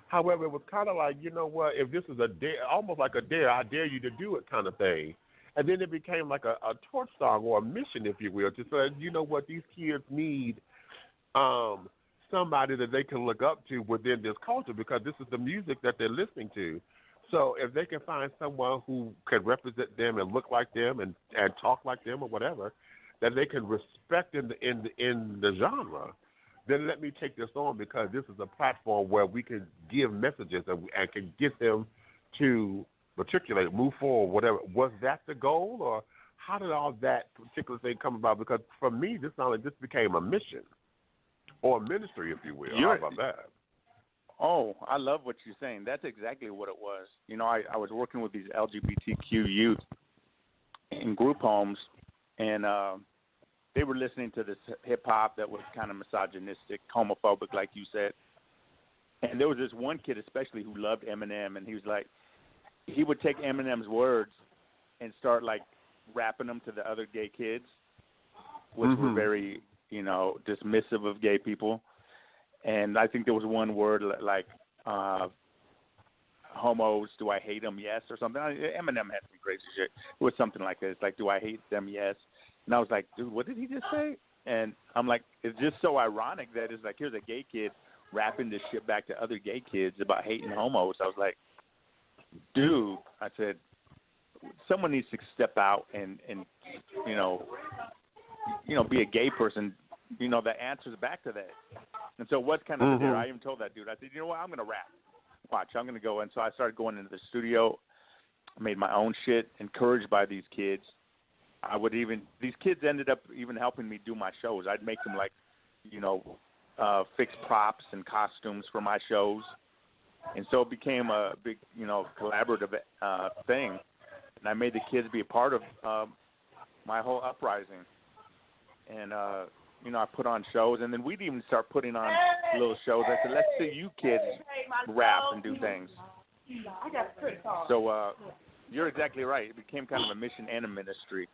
S2: However, it was kind of like, you know what, if this is a dare, almost like a dare, I dare you to do it kind of thing. And then it became like a torch song or a mission, if you will, to say, you know what, these kids need somebody that they can look up to within this culture because this is the music that they're listening to. So if they can find someone who can represent them and look like them and talk like them or whatever, that they can respect in the genre, then let me take this on because this is a platform where we can give messages and can get them to matriculate, move forward, whatever. Was that the goal, or how did all that particular thing come about? Because for me, this became a mission or a ministry, if you will. How about that?
S8: Oh, I love what you're saying. That's exactly what it was. You know, I was working with these LGBTQ youth in group homes, and they were listening to this hip-hop that was kind of misogynistic, homophobic, like you said. And there was this one kid especially who loved Eminem, and he was like, he would take Eminem's words and start, like, rapping them to the other gay kids, which were very, dismissive of gay people. And I think there was one word like homos, do I hate them? Yes, or something. Eminem had some crazy shit. It was something like this, like, do I hate them? Yes. And I was like, dude, what did he just say? And I'm like, it's just so ironic that it's like, here's a gay kid rapping this shit back to other gay kids about hating homos. I was like, dude, I said, someone needs to step out and be a gay person, that answers back to that. And so what's kind of there, I even told that dude, I said, you know what, I'm going to rap. Watch, I'm going to go. And so I started going into the studio, made my own shit, encouraged by these kids. These kids ended up even helping me do my shows. I'd make them fix props and costumes for my shows. And so it became a big, collaborative thing. And I made the kids be a part of my whole uprising. And, I put on shows. And then we'd even start putting on little shows. I said, let's see you kids rap and do things. So you're exactly right. It became kind of a mission and a ministry.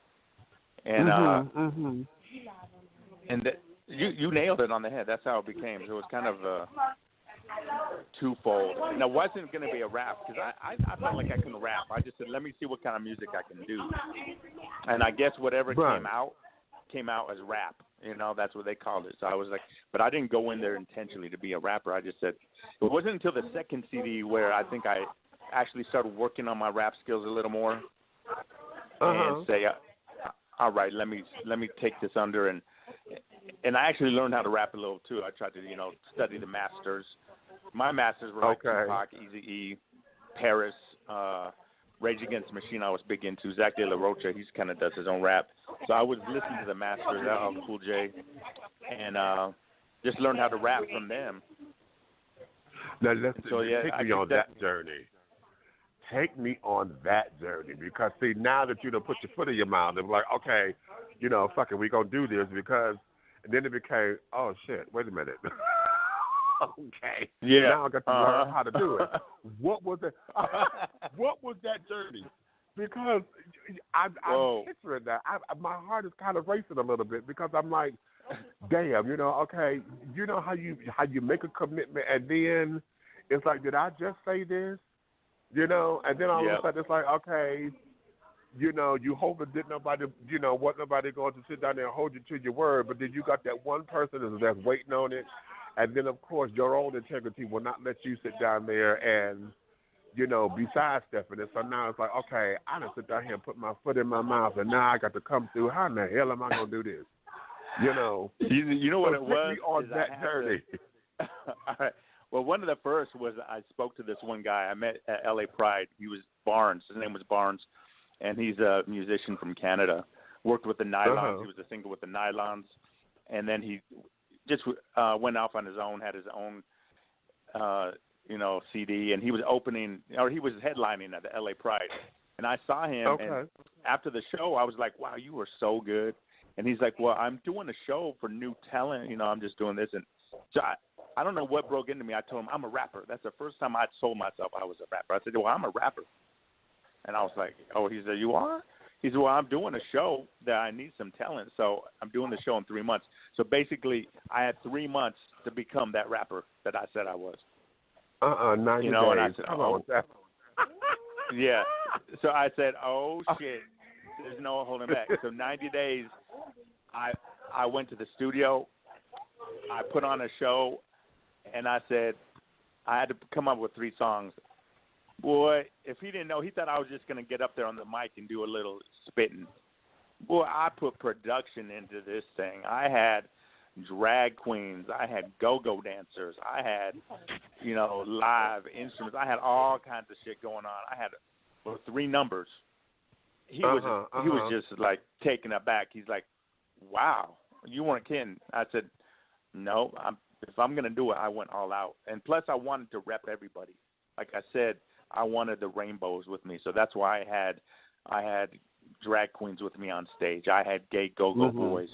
S8: And you nailed it on the head. That's how it became. So it was kind of twofold. And it wasn't going to be a rap because I felt like I couldn't rap. I just said, let me see what kind of music I can do. And I guess whatever came out as rap. That's what they called it. So I was like, but I didn't go in there intentionally to be a rapper. I just said, it wasn't until the second CD where I think I actually started working on my rap skills a little more and say, all right, let me take this under, and I actually learned how to rap a little too. I tried to study the masters. My masters were like Tupac, Eazy-E, Paris, Rage Against the Machine. I was big into Zach De La Rocha. He kind of does his own rap, so I was listening to the masters, Cool J, and just learned how to rap from them.
S2: Now take me on that journey. Take me on that journey, because see, now that you done put your foot in your mouth, I'm like, okay, fuck it, we gonna do this, because and then it became, oh shit, wait a minute. Okay. Yeah. Now I got to learn how to do it. What was it? What was that journey? Because I'm picturing that. My heart is kind of racing a little bit, because I'm like, damn, okay, how you make a commitment and then it's like, did I just say this? And then all of a sudden it's like, okay, you hope that nobody, what nobody going to sit down there and hold you to your word, but then you got that one person that's waiting on it, and then of course your own integrity will not let you sit down there and, be sidestepping it. So now it's like, okay, I done sit down here and put my foot in my mouth, and now I got to come through. How in the hell am I going to do this?
S8: You know what it was?
S2: On that journey.
S8: All right. Well, one of the first was I spoke to this one guy I met at LA Pride. He was Barnes. His name was Barnes, and he's a musician from Canada. Worked with the Nylons. He was a singer with the Nylons, and then he just went off on his own, had his own, CD, and he was he was headlining at the LA Pride. And I saw him, and after the show, I was like, wow, you were so good. And he's like, well, I'm doing a show for new talent. I'm just doing this. And so I don't know what broke into me. I told him, I'm a rapper. That's the first time I told myself I was a rapper. I said, well, I'm a rapper. And I was like, oh, he said, you are? He said, well, I'm doing a show that I need some talent, so I'm doing the show in 3 months. So basically, I had 3 months to become that rapper that I said I was.
S2: 90 days.
S8: And I said, yeah. So I said, oh, shit, there's no holding back. So 90 days, I went to the studio, I put on a show, and I said, I had to come up with 3 songs. Boy, if he didn't know, he thought I was just going to get up there on the mic and do a little spitting. Boy, I put production into this thing. I had drag queens. I had go-go dancers. I had, live instruments. I had all kinds of shit going on. I had 3 numbers. He was just like taken aback. He's like, wow, you weren't kidding. I said, no, if I'm going to do it, I went all out. And plus I wanted to rep everybody. Like I said, I wanted the rainbows with me. So that's why I had drag queens with me on stage. I had gay go-go boys.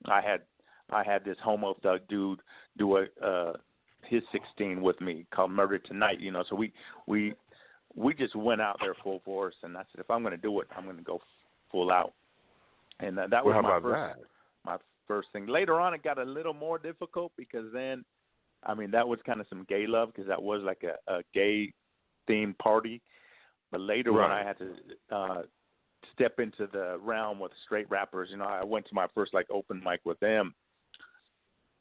S8: I had this homo thug dude do his 16 with me called Murder Tonight, So we just went out there full force, and I said, if I'm going to do it, I'm going to go full out. And that was my first thing. Later on, it got a little more difficult because then, I mean, that was kind of some gay love because that was like a gay-themed party. But later when I had to step into the realm with straight rappers, you know, I went to my first, like, open mic with them.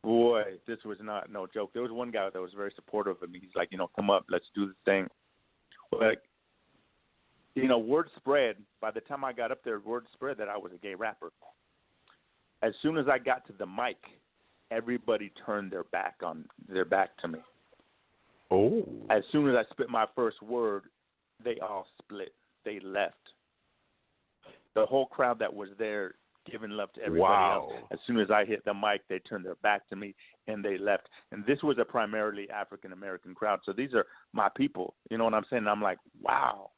S8: Boy, this was not no joke. There was one guy that was very supportive of me. He's like, you know, come up, let's do this thing. Like, you know, word spread. By the time I got up there, word spread that I was a gay rapper. As soon as I got to the mic, everybody turned their back to me.
S2: Oh.
S8: As soon as I spit my first word, they all split. They left. The whole crowd that was there giving love to everybody else. As soon as I hit the mic, they turned their back to me and they left. And this was a primarily African-American crowd. So these are my people. You know what I'm saying? I'm like, wow.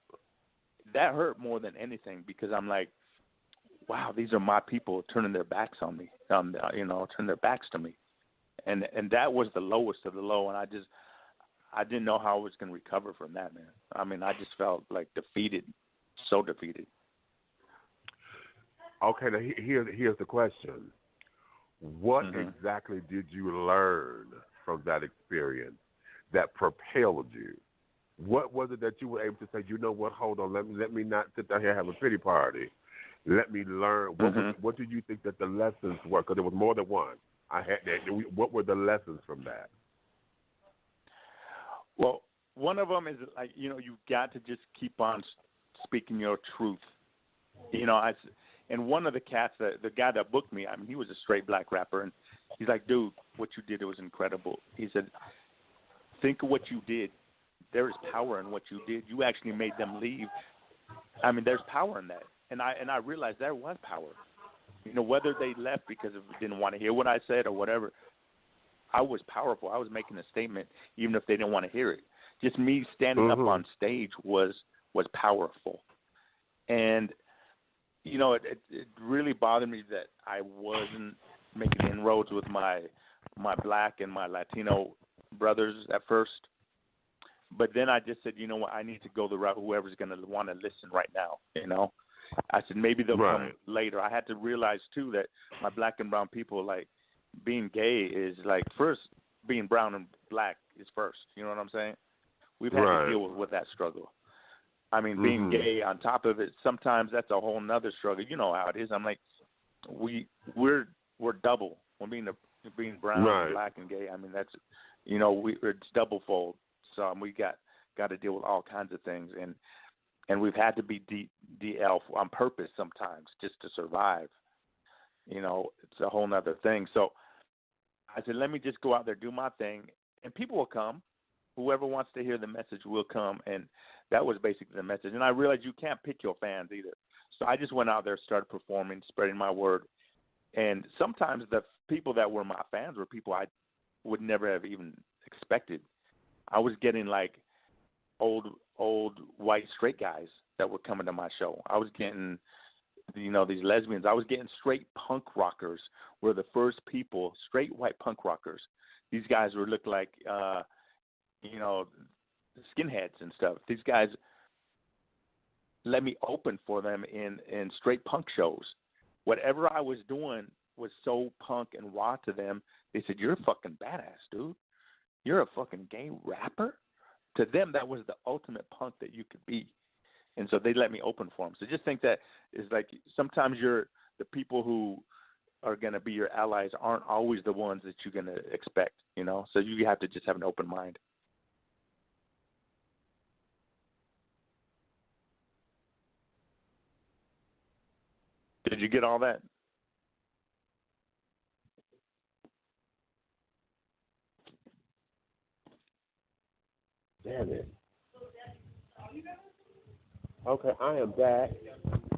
S8: That hurt more than anything because I'm like, wow, these are my people turning their backs on me, you know, turning their backs to me. And that was the lowest of the low. And I didn't know how I was going to recover from that, man. I mean, I just felt like defeated, so defeated.
S2: Okay, now here's the question. What exactly did you learn from that experience that propelled you? What was it that you were able to say, you know what, hold on, let me not sit down here and have a pity party. Let me learn. What do you think that the lessons were? Because there was more than one. What were the lessons from that?
S8: Well, one of them is, like, you know, you've got to just keep on speaking your truth. You know, and one of the cats, the guy that booked me, I mean, he was a straight black rapper, and he's like, dude, what you did, it was incredible. He said, think of what you did. There is power in what you did. You actually made them leave. I mean, there's power in that. And I realized there was power. You know, whether they left because they didn't want to hear what I said or whatever, I was powerful. I was making a statement even if they didn't want to hear it. Just me standing up on stage was powerful. And, you know, it really bothered me that I wasn't making inroads with my black and my Latino brothers at first. But then I just said, you know what, I need to go the route whoever's going to want to listen right now, you know. I said maybe they'll come later. I had to realize, too, that my black and brown people, like, being gay is, like, first, being brown and black is first. You know what I'm saying? We've had to deal with that struggle. I mean, being gay on top of it, sometimes that's a whole nother struggle. You know how it is. I'm like, we're double. When being brown, and black, and gay, I mean, that's, you know, it's double fold. So we got to deal with all kinds of things. And we've had to be DL on purpose sometimes just to survive. You know, it's a whole nother thing. So I said, let me just go out there, do my thing, and people will come. Whoever wants to hear the message will come. And that was basically the message. And I realized you can't pick your fans either. So I just went out there, started performing, spreading my word. And sometimes the people that were my fans were people I would never have even expected. I was getting, like, old white straight guys that were coming to my show. I was getting, you know, these lesbians. I was getting straight punk rockers were the first people, straight white punk rockers. These guys were look like, you know, skinheads and stuff. These guys let me open for them in straight punk shows. Whatever I was doing was so punk and raw to them. They said, you're a fucking badass, dude. You're a fucking gay rapper? To them, that was the ultimate punk that you could be. And so they let me open for them. So just think that is like sometimes the people who are going to be your allies aren't always the ones that you're going to expect, you know? So you have to just have an open mind. Did you get all that?
S2: Damn it. Okay, I am back,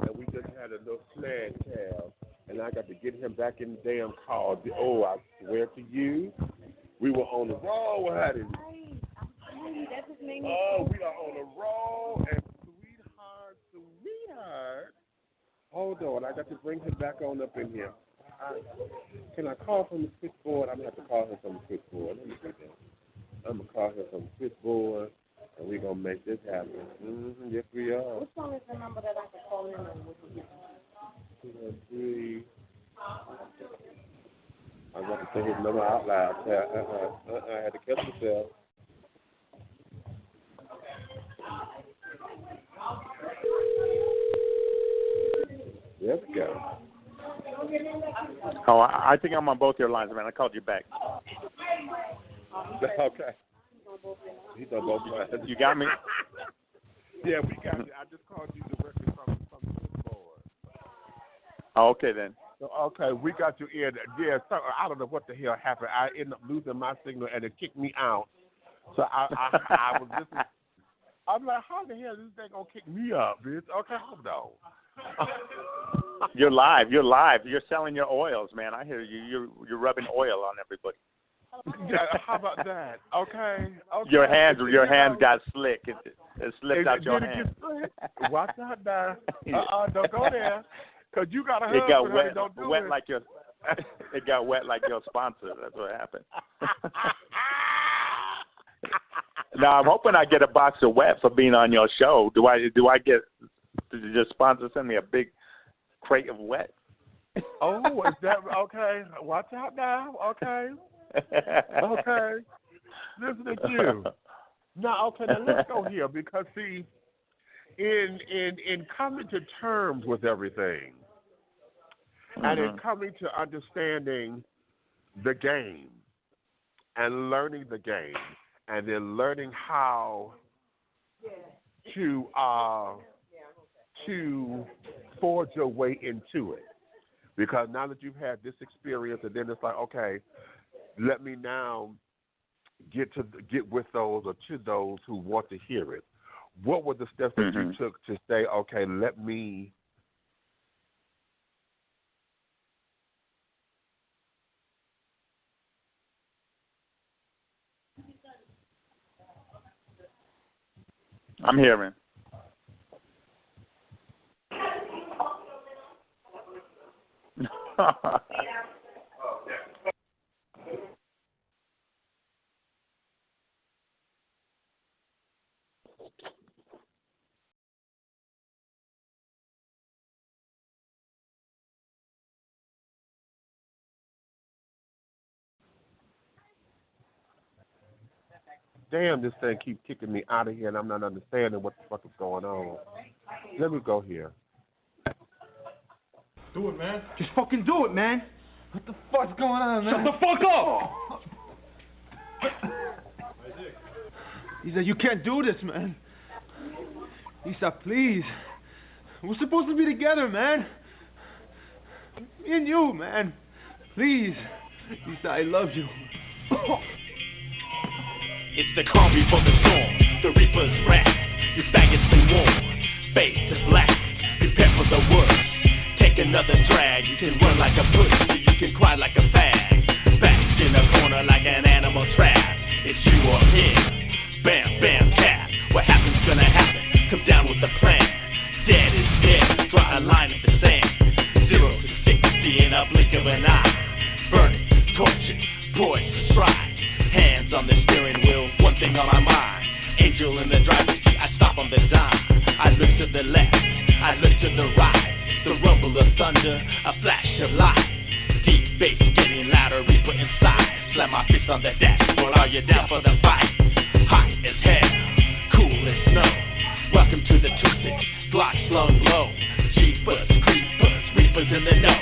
S2: and we just had a little snag tab, and I got to get him back in the damn car. Oh, I swear to you, we were on the roll, honey.
S1: That just made me
S2: we are on the roll, and sweetheart. Hold on, I got to bring him back on up in here. Can I call from the switchboard? I'm going to have to call him from the switchboard. Let me see that. I'm going to call him from the switchboard, and we're going to make this happen. Yes, we are.
S1: Which one is the number that I can call in on?
S2: Let's see. I was about to say his number out loud. I had to catch myself. There we go.
S8: Oh, I think I'm on both your lines, man. I called you back.
S2: Okay. He's on both lines.
S8: You got me?
S2: Yeah, we got you. I just called you directly from the board.
S8: Oh, okay, then.
S2: So, okay, we got you in. Yeah, so I don't know what the hell happened. I ended up losing my signal, and it kicked me out. So I was listening. I'm like, how the hell is this thing going to kick me up, bitch? Okay, hold on.
S8: You're live. You're live. You're selling your oils, man. I hear you. You're rubbing oil on everybody.
S2: Yeah, how about that? Okay.
S8: Your hands got slick. It slipped out your hand.
S2: Watch out now. Don't go there. Cause you got a husband.
S8: It got wet.
S2: Don't do
S8: wet
S2: it.
S8: like your. It got wet like your sponsor. That's what happened. Now I'm hoping I get a box of wet for being on your show. Do I get? Did your sponsor send me a big crate of wet?
S2: Oh, is that okay? Watch out now. Okay. Okay. Listen to you. Now, okay, now let's go here because see, in coming to terms with everything, and in coming to understanding the game and learning the game, and then learning how to forge your way into it, because now that you've had this experience, and then it's like, okay, let me now get with those or to those who want to hear it. What were the steps that you took to say, okay, let me
S8: I'm here, man.
S2: Damn, this thing keeps kicking me out of here, and I'm not understanding what the fuck is going on. Let me go here.
S9: Do it, man.
S10: Just fucking do it, man.
S9: What the fuck's going on, man?
S10: Shut the fuck up! He said, you can't do this, man. He said, please. We're supposed to be together, man. Me and you, man. Please. He said, I love you.
S3: It's the calm before the storm, the reaper's wrath. Your faggots been warm, face is black. Prepare for the worst. Take another drag. You can run like a pussy, you can cry like a fag. Back in the corner like an animal trap. It's you or him. Bam, bam, tap. What happens gonna happen? Come down with the plan. Dead is dead. Draw a line in the sand. 0 to 60 in a blink of an eye. Burning, tortured, poised to strike. Hands on the steering wheel, one thing on my mind. Angel in the driver's seat, I stop on the dime. I look to the left, I look to the right. The rumble of thunder, a flash of light. Deep bass getting louder, reaper inside. Slam my fist on the dashboard, are you down for the fight? Hot as hell, cool as snow. Welcome to the 2-6, Glock slung low. Jeepers, creepers, reapers in the know.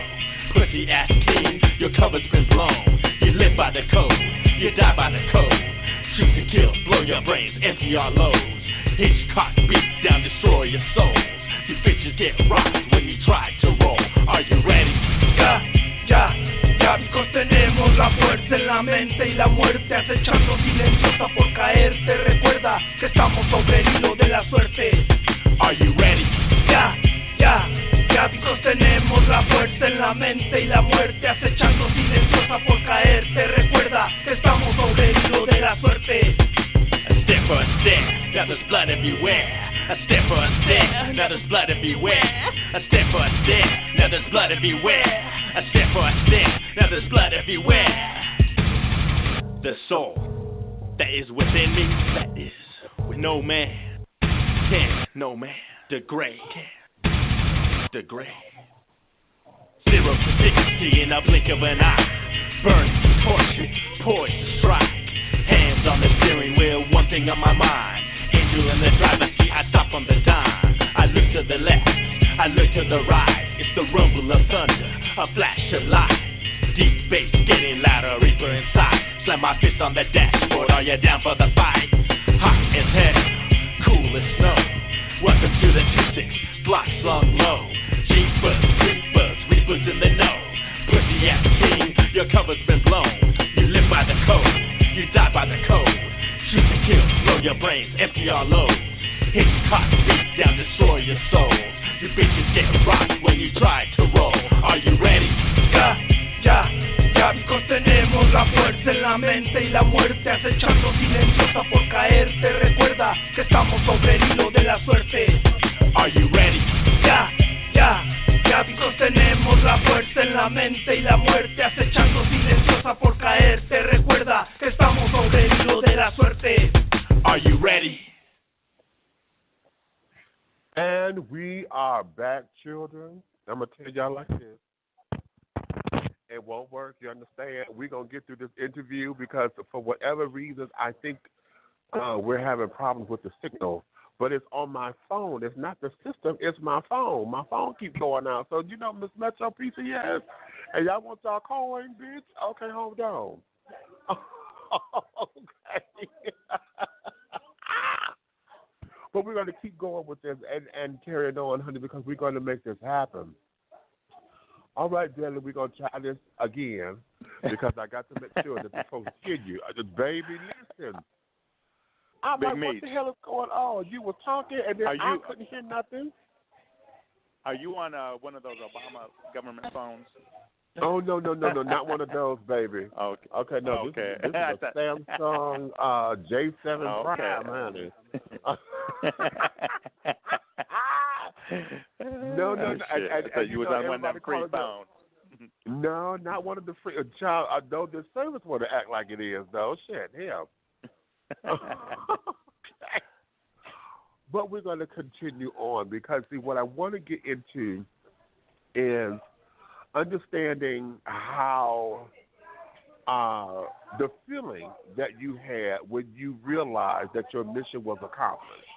S3: Pussy ass king, your cover's been blown. You live by the code, you die by the code. Shoot to kill, blow your brains, empty our loads. Hitchcock beat down, destroy your souls. You bitches get rocked when you try to roll. Are you ready?
S7: Ya, amigos, tenemos la fuerza en la mente y la muerte acechando silenciosa por caerte. Recuerda que estamos sobre el hilo de la suerte.
S3: Are you ready?
S7: Ya, amigos, tenemos la fuerza en la mente y la muerte acechando silenciosa por caerte. Recuerda que estamos sobre el hilo de la suerte.
S3: A step for a step, now there's blood everywhere. A step for a step, now there's blood everywhere. A step for a step, now there's blood everywhere. A step for a step, now there's blood everywhere. The soul that is within me, that is with no man can, no man degrade. 0 to 60 in a blink of an eye. Burning, tortured, poised to strike. Hands on the steering wheel, one thing on my mind. Angel in the driver's seat, I stop on the dime. I look to the left, I look to the right. It's the rumble of thunder, a flash of light. Deep bass getting louder, reaper inside. Slam my fist on the dashboard, are you down for the fight? Hot as hell, cool as snow. Welcome to the 2-6, block slung low. Jeepers, creepers, reapers in the know. Pussy ass king, your cover's been blown. You live by the code, you die by the code. Shoot to kill, blow your brains, empty our loads. Hit your caught, beat down, destroy your soul. You bitches get rocked when you try to roll. Are you ready?
S11: Ya, chicos, tenemos la fuerza en la mente y la muerte acechando silenciosa por caerte. Recuerda que estamos sobre el hilo de la suerte.
S3: Are you ready?
S11: Ya, chicos, tenemos la fuerza en la mente y la muerte acechando silenciosa por caerte. Recuerda que estamos sobre el hilo de la suerte.
S3: Are you ready?
S2: And we are back, children. I'm going to tell y'all like this. It won't work, you understand? We're going to get through this interview because for whatever reasons, I think we're having problems with the signal. But it's on my phone. It's not the system. It's my phone. My phone keeps going out. So, you know, Miss Metro PCS, and y'all want y'all coin, bitch? Okay, hold on. Okay. But we're going to keep going with this and carry it on, honey, because we're going to make this happen. All right, Deadlee, we're going to try this again because I got to make sure that the folks hear you. Baby, listen. I'm
S8: Big
S2: like,
S8: Meech.
S2: what the hell is going on? You were talking, and then I couldn't hear nothing.
S8: Are you on one of those Obama government phones?
S2: Oh, no, not one of those, baby.
S8: Okay,
S2: no,
S8: okay.
S2: This is a Samsung J7 Prime, honey. No.
S8: So you was on one of them free phones.
S2: No, not one of the free. Child, I know this service want to act like it is, though. Shit, hell. But we're going to continue on because, see, what I want to get into is understanding how the feeling that you had when you realized that your mission was accomplished.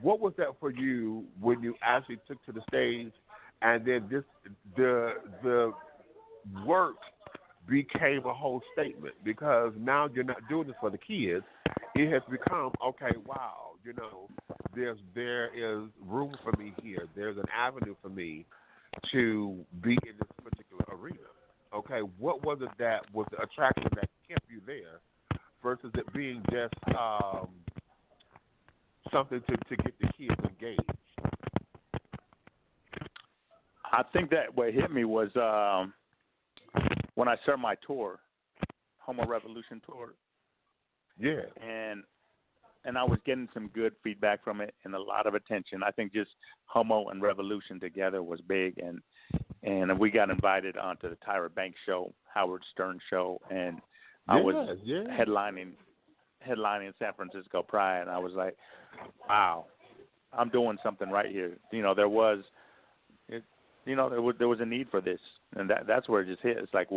S2: What was that for you when you actually took to the stage, and then the work became a whole statement? Because now you're not doing this for the kids; it has become, okay, wow, you know, there is room for me here. There's an avenue for me to be in this particular arena. Okay, what was it that was the attraction that kept you there versus it being just something to get the kids engaged?
S8: I think that what hit me was when I started my tour, Homo Revolution tour.
S2: Yeah.
S8: And I was getting some good feedback from it and a lot of attention. I think just Homo and Revolution together was big, and we got invited onto the Tyra Banks show, Howard Stern show, and I was headlining San Francisco Pride, and I was like, wow, I'm doing something right here. You know, there was a need for this, and that's where it just hit. It's like,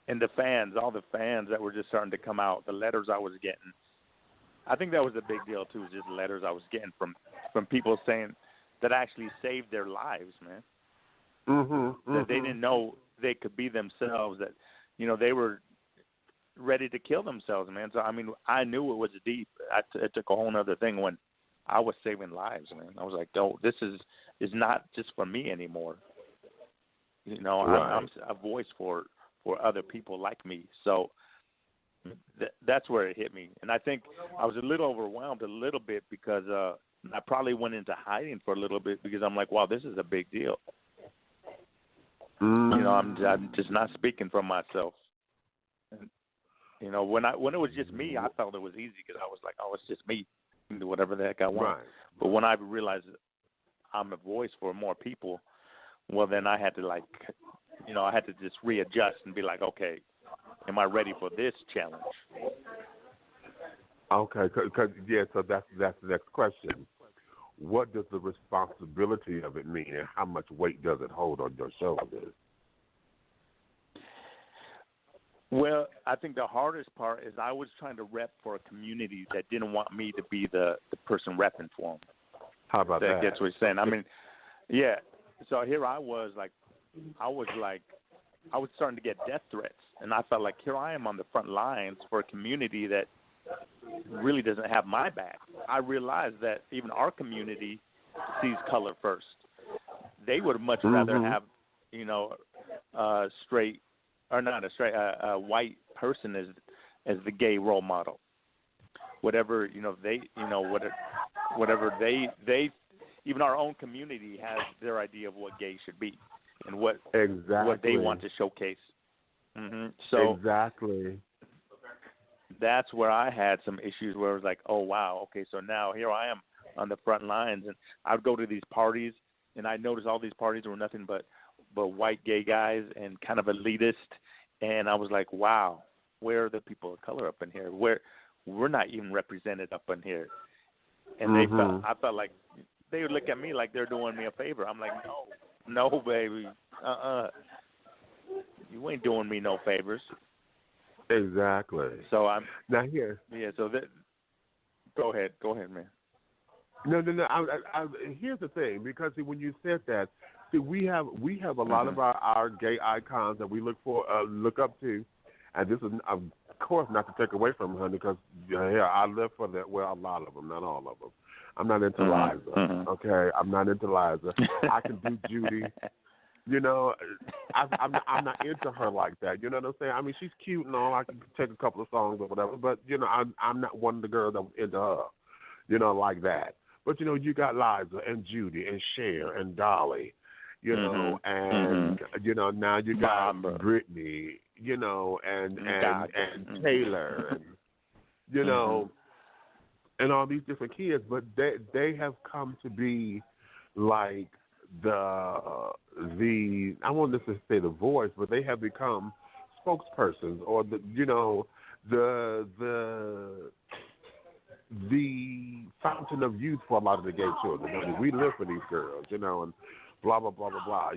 S8: and the fans, all the fans that were just starting to come out, the letters I was getting. I think that was a big deal too, just letters I was getting from people saying that actually saved their lives, man. That they didn't know they could be themselves, that, you know, they were ready to kill themselves, man. So, I mean, I knew it was deep. It took a whole other thing when I was saving lives, man. I was like, no, this is not just for me anymore. You know, right. I'm a voice for other people like me. So that's where it hit me. And I think I was a little overwhelmed a little bit because I probably went into hiding for a little bit because I'm like, wow, this is a big deal. You know, I'm just not speaking for myself. And, you know, when it was just me, I felt it was easy because I was like, oh, it's just me. I can do whatever the heck I want. Right. But when I realized I'm a voice for more people, well, then I had to I had to just readjust and be like, okay, am I ready for this challenge?
S2: Okay, so that's the next question. what does the responsibility of it mean, and how much weight does it hold on your shoulders?
S8: Well, I think the hardest part is I was trying to rep for a community that didn't want me to be the person repping for them.
S2: How about that?
S8: That's what he's saying. I mean, yeah. So here I was starting to get death threats, and I felt like here I am on the front lines for a community that really doesn't have my back. I realized that even our community sees color first. They would much rather have, straight or not a straight, a white person as the gay role model. Whatever whatever they even our own community has their idea of what gay should be and what they want to showcase. So
S2: exactly.
S8: That's where I had some issues where it was like, oh wow, okay, so now here I am on the front lines, and I'd go to these parties, and I noticed all these parties were nothing but white gay guys and kind of elitist, and I was like, wow, where are the people of color up in here? We're not even represented up in here, and I felt like they would look at me like they're doing me a favor. I'm like, no, baby, you ain't doing me no favors.
S2: Exactly.
S8: So I'm
S2: now here.
S8: Yeah. So go ahead, man.
S2: No. Here's the thing, because see, when you said that, see, we have a lot of our gay icons that we look up to, and this is of course not to take away from honey, because I live for that. Well, a lot of them, not all of them. I'm not into Liza. Okay, I'm not into Liza. I can do Judy. I'm not into her like that. You know what I'm saying? I mean, she's cute and all. I can take a couple of songs or whatever, but I'm not one of the girls that was into her, like that. But you got Liza and Judy and Cher and Dolly, and now you got Britney, and Taylor, and and all these different kids, but they have come to be like the I won't necessarily say the voice, but they have become spokespersons or the fountain of youth for a lot of the gay children. I mean, we live for these girls, and blah blah blah blah blah,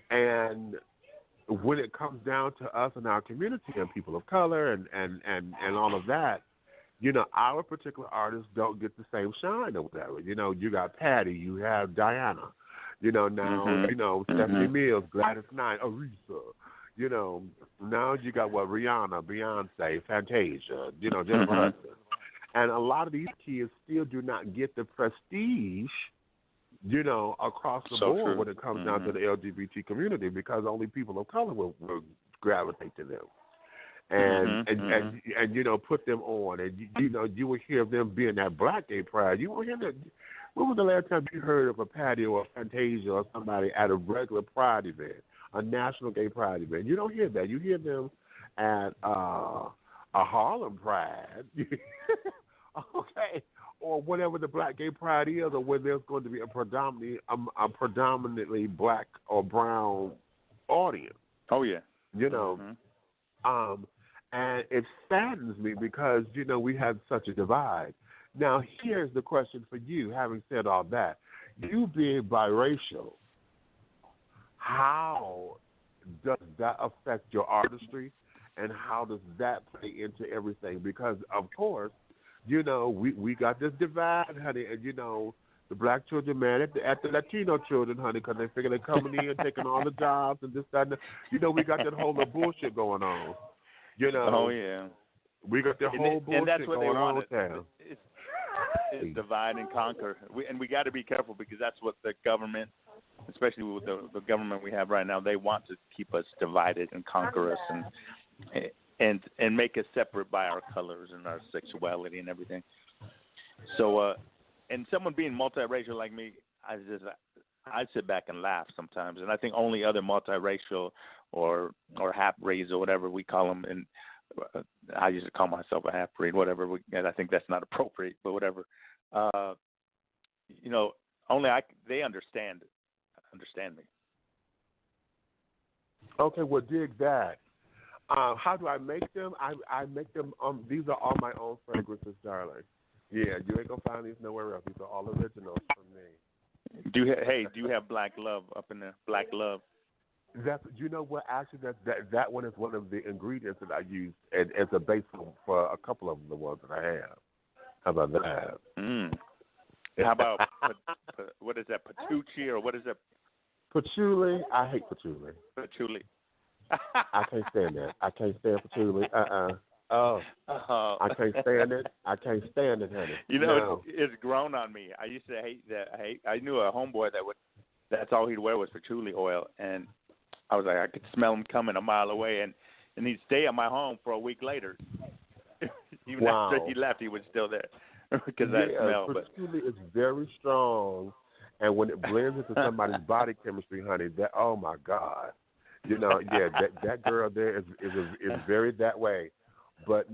S2: and when it comes down to us and our community and people of color and all of that, our particular artists don't get the same shine or whatever. You got Patty, you have Diana, Stephanie Mills, Gladys Knight, Aretha, now you got Rihanna, Beyonce, Fantasia, Jennifer Hudson. And a lot of these kids still do not get the prestige, across the board when it comes down to the LGBT community, because only people of color will gravitate to them. And put them on, and you will hear them being that black gay pride. You will hear that. When was the last time you heard of a Patty or a Fantasia or somebody at a regular pride event, a national gay pride event? You don't hear that. You hear them at a Harlem pride, okay, or whatever the black gay pride is, or where there's going to be a predominantly black or brown audience.
S8: Oh yeah,
S2: and it saddens me because, we have such a divide. Now, here's the question for you, having said all that. You being biracial, how does that affect your artistry, and how does that play into everything? Because, of course, we got this divide, honey, and, the black children mad at the Latino children, honey, because they figure they're coming in, taking all the jobs and this, that, and that. We got that whole little bullshit going on.
S8: Oh yeah,
S2: we got the whole bullshit
S8: and that's what
S2: going
S8: they
S2: on
S8: wanted.
S2: with them.
S8: It's divide and conquer, and we got to be careful, because that's what the government, especially with the government we have right now, they want to keep us divided and conquer us and make us separate by our colors and our sexuality and everything. So, and someone being multiracial like me, I sit back and laugh sometimes, and I think only other multiracial or half breeds or whatever we call them, and I used to call myself a half breed, whatever. And I think that's not appropriate, but whatever. Only they understand me.
S2: Okay, well, dig that. How do I make them? I make them. These are all my own fragrances, darling. Yeah, you ain't gonna find these nowhere else. These are all originals from me.
S8: Do you have Black Love up in there? Black Love.
S2: That's, you know what? Actually, that one is one of the ingredients that I use as a base for a couple of the ones that I have. How about that?
S8: Mm. How about what is that? Patoochie or what is that?
S2: Patchouli. I hate patchouli.
S8: Patchouli.
S2: I can't stand that. I can't stand patchouli. Oh, I can't stand it. I can't stand it, honey.
S8: You know, it's grown on me. I used to hate that. I knew a homeboy that's all he'd wear was patchouli oil, and I was like, I could smell him coming a mile away, and he'd stay at my home for a week later. Even after he left, he was still there because that smell.
S2: Patchouli is very strong, and when it blends into somebody's body chemistry, honey, that, oh my God, you know, yeah, that girl there is very that way. But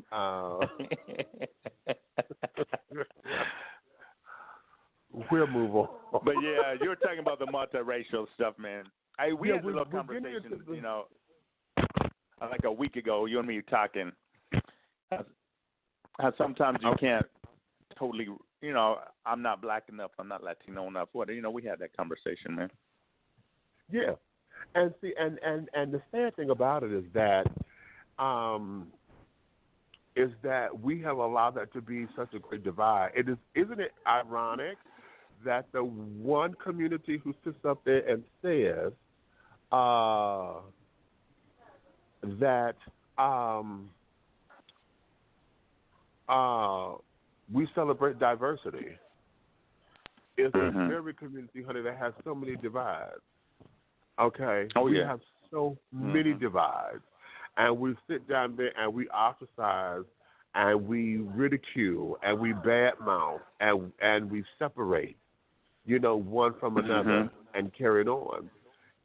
S2: we'll move on.
S8: But yeah, you were talking about the multiracial stuff, man. We had a little conversation, you know, like a week ago. You and me talking. How sometimes you can't totally, you know, I'm not black enough, I'm not Latino enough. What, you know, we had that conversation, man.
S2: Yeah, and see, and the sad thing about it is that we have allowed that to be such a great divide. Isn't it ironic that the one community who sits up there and says that we celebrate diversity is a very community, honey, that has so many divides. Okay? We have so many divides. And we sit down there and we ostracize and we ridicule and we badmouth and we separate, you know, one from another and carry it on.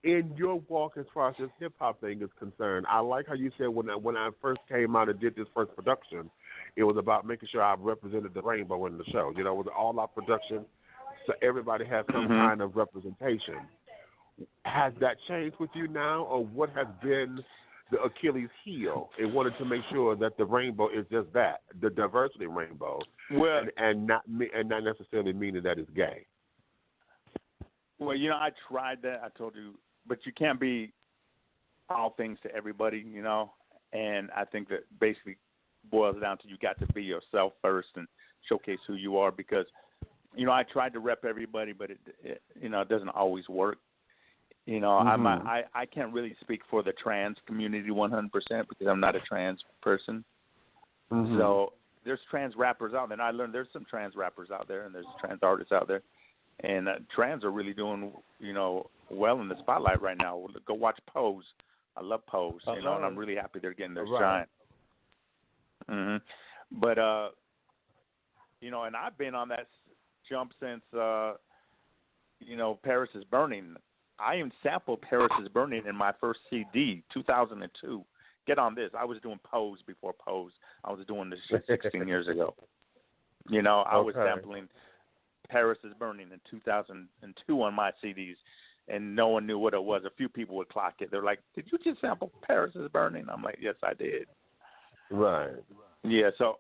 S2: In your walk as far as this hip-hop thing is concerned, I like how you said when I first came out and did this first production, it was about making sure I represented the rainbow in the show. You know, it was all our production, so everybody has some kind of representation. Has that changed with you now, or what has been the Achilles heel in wanting to make sure that the rainbow is just that, the diversity rainbow, and not necessarily meaning that it's gay?
S8: Well, you know, I tried that. I told you, but you can't be all things to everybody, you know. And I think that basically boils down to you got to be yourself first and showcase who you are. Because, you know, I tried to rep everybody, but it you know, it doesn't always work. You know, I can't really speak for the trans community 100% because I'm not a trans person. So there's trans rappers out there, and I learned there's some trans rappers out there, and there's trans artists out there, and trans are really doing, you know, well in the spotlight right now. Go watch Pose. I love Pose, you know, and I'm really happy they're getting their shine. But you know, and I've been on that jump since you know, Paris is Burning. I even sampled Paris is Burning in my first CD, 2002. Get on this. I was doing Pose before Pose. I was doing this shit 16 years ago. You know, I was sampling Paris is Burning in 2002 on my CDs, and no one knew what it was. A few people would clock it. They're like, did you just sample Paris is Burning? I'm like, yes, I did.
S2: Right.
S8: Yeah, so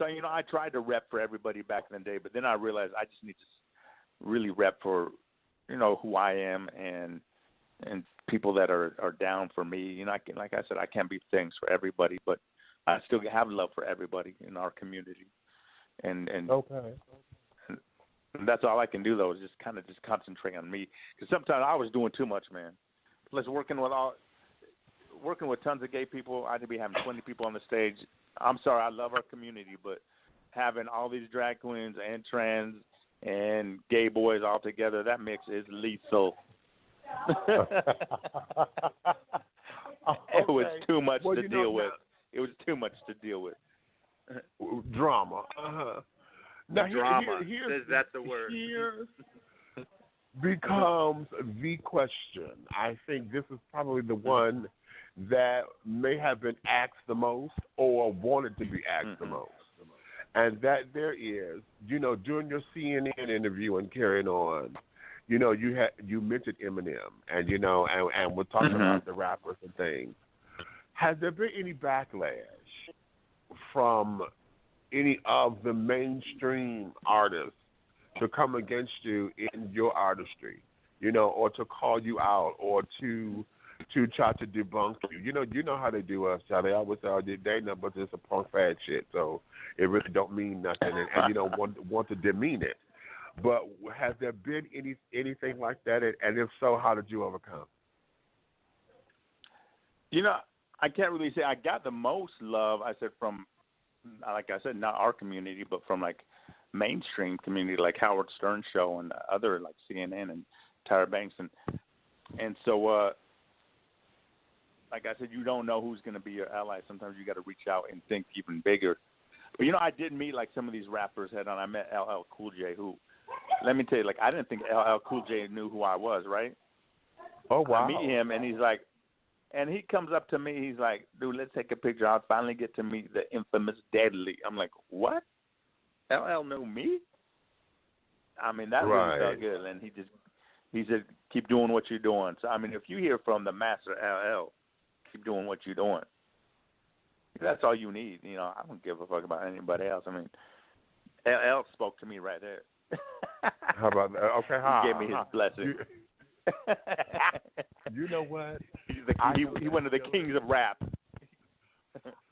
S8: you know, I tried to rep for everybody back in the day, but then I realized I just need to really rep for, you know, who I am and people that are down for me. You know, like I said, I can't be things for everybody, but I still have love for everybody in our community. And that's all I can do, though, is just kind of concentrate on me. Because sometimes I was doing too much, man. Plus working with tons of gay people, I'd be having 20 people on the stage. I'm sorry, I love our community, but having all these drag queens and trans and gay boys all together, that mix is lethal. It was too much to deal with. It was too much to deal with.
S2: Drama. Now,
S8: drama.
S2: That's the word. Here becomes the question. I think this is probably the one that may have been asked the most or wanted to be asked the most. And that there is, you know, during your CNN interview and carrying on, you know, you mentioned Eminem, and you know, and we're talking about the rappers and things. Has there been any backlash from any of the mainstream artists to come against you in your artistry, or to call you out, or to try to debunk you. You know how they do us, Charlie. I always say, they ain't nothing but just a punk fad shit, so it really don't mean nothing, and you don't want to demean it. But has there been anything like that, and if so, how did you overcome?
S8: I can't really say I got the most love, I said, from, like I said, not our community, but from, like, mainstream community, like Howard Stern Show and other, like, CNN and Tyra Banks. And so, like I said, you don't know who's going to be your ally. Sometimes you got to reach out and think even bigger. But, I did meet, like, some of these rappers head on. I met LL Cool J, who, let me tell you, like, I didn't think LL Cool J knew who I was, right?
S2: Oh, wow.
S8: I meet him, and he's like, and he comes up to me. He's like, dude, let's take a picture. I'll finally get to meet the infamous Deadlee. I'm like, what? LL knew me? I mean, that really felt good. And he said, keep doing what you're doing. So, I mean, if you hear from the master LL, keep doing what you're doing. That's all you need. I don't give a fuck about anybody else. I mean, LL spoke to me right there.
S2: How about that? Okay,
S8: he gave me his blessing.
S2: You know what?
S8: He's one of the kings of rap.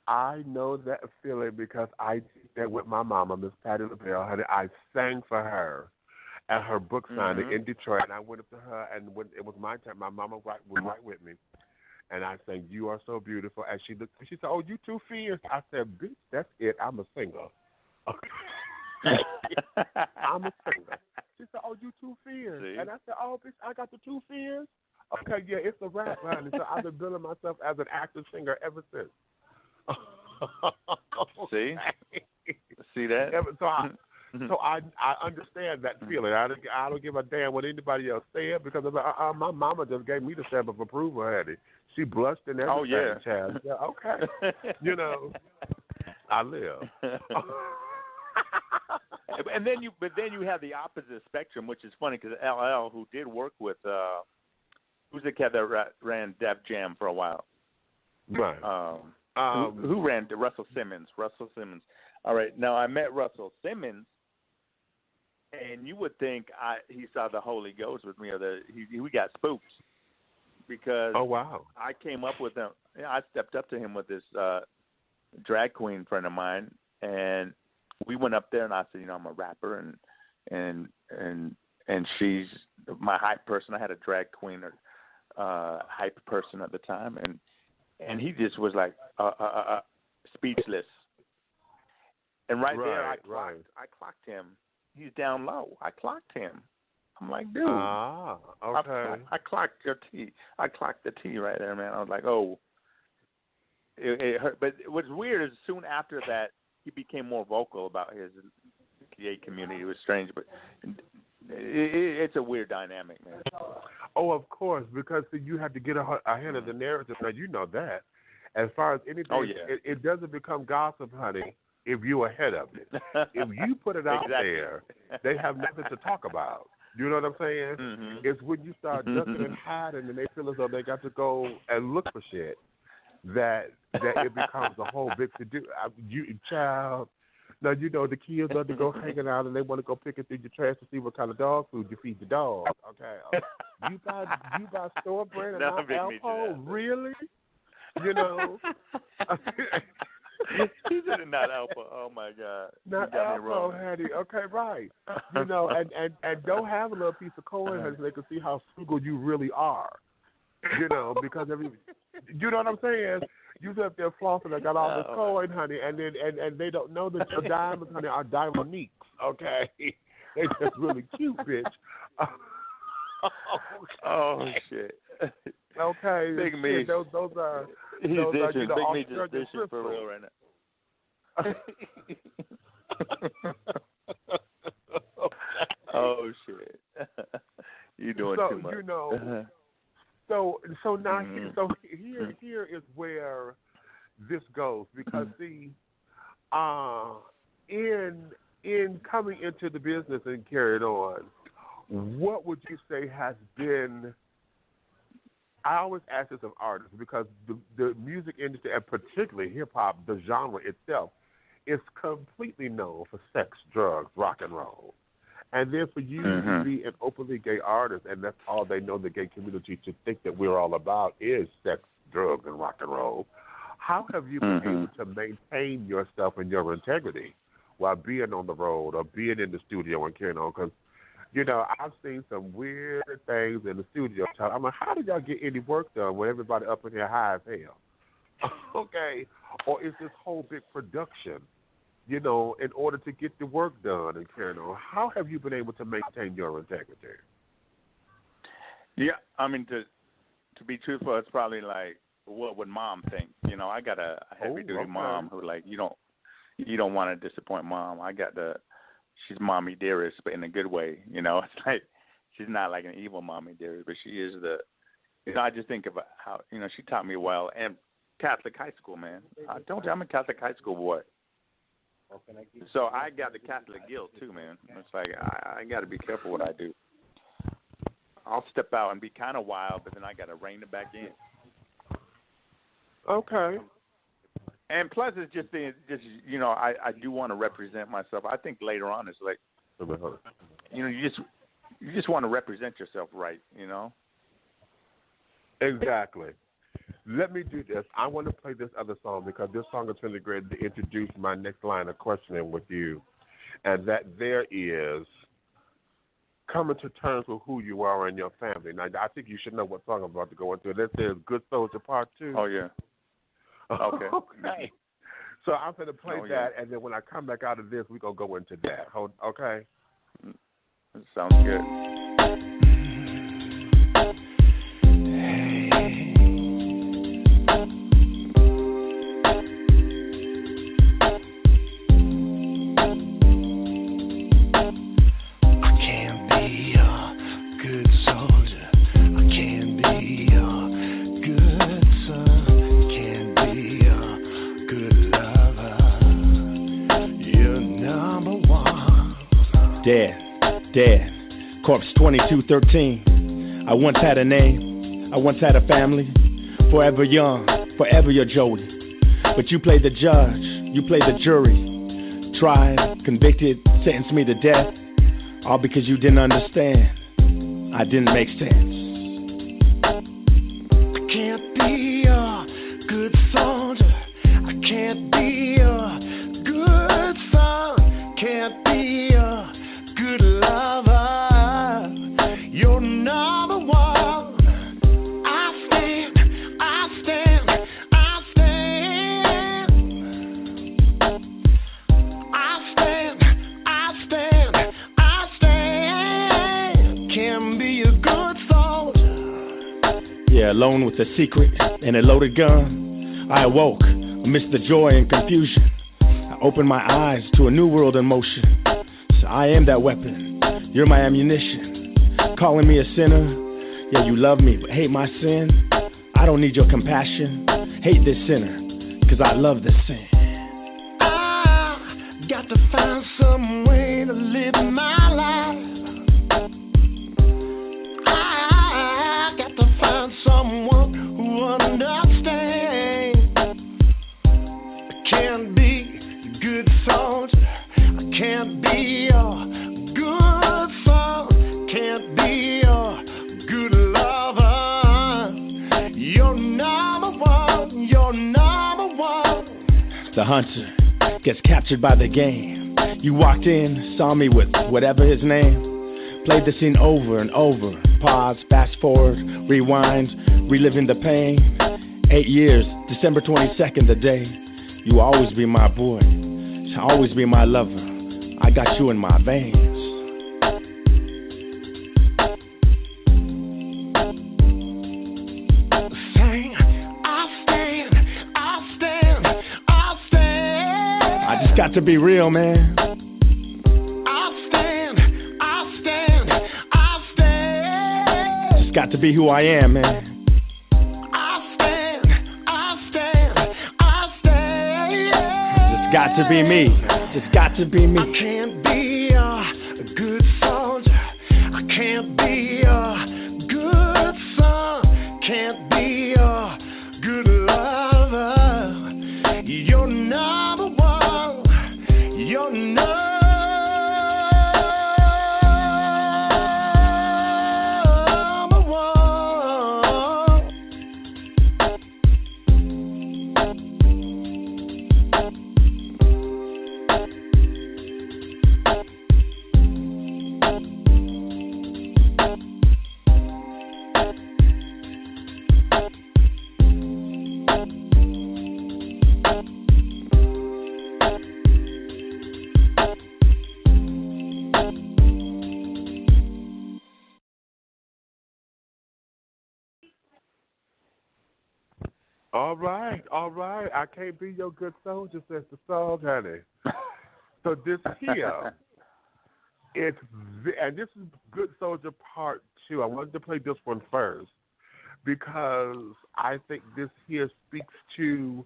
S2: I know that feeling because I did that with my mama, Miss Patty LaBelle. I sang for her at her book signing in Detroit, and I went up to her, and when it was my turn, my mama was right with me, and I sang, "You Are So Beautiful," and she looked, she said, "Oh, you too fierce." I said, "Bitch, that's it. I'm a singer." I'm a singer. She said, "Oh, you too fierce." See? And I said, "Oh, bitch, I got the two fears." Okay, yeah, it's a rap, honey. So I've been billing myself as an active singer ever since.
S8: See? See that?
S2: So I understand that feeling. I don't give a damn what anybody else said because my mama just gave me the stamp of approval, honey. She blushed and everything.
S8: Oh, yeah.
S2: Child. Yeah, okay. I live.
S8: And then you have the opposite spectrum, which is funny because LL, who did work with who's the cat that ran Def Jam for a while?
S2: Right.
S8: Who ran Russell Simmons? Russell Simmons. All right. Now I met Russell Simmons, and you would think he saw the Holy Ghost with me, or we got spooked because I came up with him. I stepped up to him with this drag queen friend of mine, and we went up there, and I said, I'm a rapper, and she's my hype person. I had a drag queen or hype person at the time, and he just was like speechless. And there, I clocked him. He's down low. I clocked him. I'm like, dude.
S2: Okay.
S8: I clocked your T. I clocked the T right there, man. I was like, oh. It hurt. But what's weird is soon after that, he became more vocal about his gay community. It was strange, but it's a weird dynamic, man.
S2: Oh, of course, because you have to get ahead of the narrative. Now, you know that. As far as anything, it doesn't become gossip, honey, if you're ahead of it. If you put it out there, they have nothing to talk about. You know what I'm saying?
S8: Mm-hmm.
S2: It's when you start ducking and hiding and they feel as though they got to go and look for shit that it becomes a whole big to-do. Child, now, the kids love to go hanging out and they want to go picking through your trash to see what kind of dog food you feed the dog. Okay. You buy store brand and not Alpo? Really?
S8: He said not Alpo. Oh my God.
S2: Not Alpo, honey. Okay, right. And don't have a little piece of coin, honey, so they can see how frugal you really are. Because you know what I'm saying? You sit up there flossing and got all this coin, honey, and they don't know that your diamonds, honey, are diamondiques. Okay, they just really cute, bitch.
S8: Oh shit.
S2: Okay,
S8: Big Meech.
S2: Those are.
S8: He's dishing. Big Meech is dishing for real right now. Oh shit. You doing too much.
S2: So now here is where this goes because see, in coming into the business and carried on, what would you say has been? I always ask this of artists because the music industry and particularly hip hop, the genre itself, is completely known for sex, drugs, rock and roll. And then for you to be an openly gay artist, and that's all they know the gay community to think that we're all about is sex, drugs, and rock and roll. How have you been able to maintain yourself and your integrity while being on the road or being in the studio and carrying on? Because, you know, I've seen some weird things in the studio. I'm like, how did y'all get any work done when everybody up in here high as hell? Okay. Or is this whole big production, you know, in order to get the work done and carrying on? How have you been able to maintain your integrity?
S8: Yeah, I mean, to be truthful, it's probably like, what would mom think? You know, I got a heavy-duty mom who, like, you don't want to disappoint mom. She's mommy dearest, but in a good way. You know, it's like she's not like an evil mommy dearest, but she is I just think about how, you know, she taught me well. And Catholic high school, man. I told you I'm a Catholic high school boy. So I got the Catholic guilt too, man. It's like I got to be careful what I do. I'll step out and be kind of wild, but then I got to rein it back in.
S2: Okay.
S8: And plus, it's just you know, I do want to represent myself. I think later on, it's like, you know, you just want to represent yourself right, you know.
S2: Exactly. Let me do this. I want to play this other song because this song is really great to introduce my next line of questioning with you, and that there is coming to terms with who you are and your family. Now, I think you should know what song I'm about to go into. This is Good Soldier Part 2.
S8: Oh, yeah. Okay.
S2: Okay. So I'm going to play that, and then when I come back out of this, we're going to go into that. Okay?
S8: Sounds good.
S12: Dead. Corpse 2213. I once had a name. I once had a family. Forever young. Forever your Joey. But you played the judge. You played the jury. Tried, convicted, sentenced me to death. All because you didn't understand. I didn't make sense. I can't be a good soldier. I can't be a good son. Can't be a good lover. You're number one. I stand. Can be a good soldier. Yeah, alone with a secret and a loaded gun. I awoke amidst the joy and confusion. I opened my eyes to a new world in motion. So I am that weapon. You're my ammunition. Calling me a sinner. Yeah, you love me, but hate my sin. I don't need your compassion. Hate this sinner, cause I love this sin. I got to find some way to live my life. I got to find someone who understands. I can't be a good soldier. I can't be a good son. Can't be a good lover. You're number one. You're number one. The hunter gets captured by the game. You walked in, saw me with whatever his name. Played the scene over and over. Pause, fast forward, rewind, reliving the pain. 8 years, December 22nd, the day. You will always be my boy. Shall always be my lover. I got you in my veins. Got to be real, man. I stand. Just got to be who I am, man. I stand. Just got to be me. Just got to be me. I can't be a good soldier. I can't be a good son. Can't be a good lover. You're number one.
S2: All right. I can't be your good soldier, says the song, honey. So this here, and this is Good Soldier Part 2. I wanted to play this one first because I think this here speaks to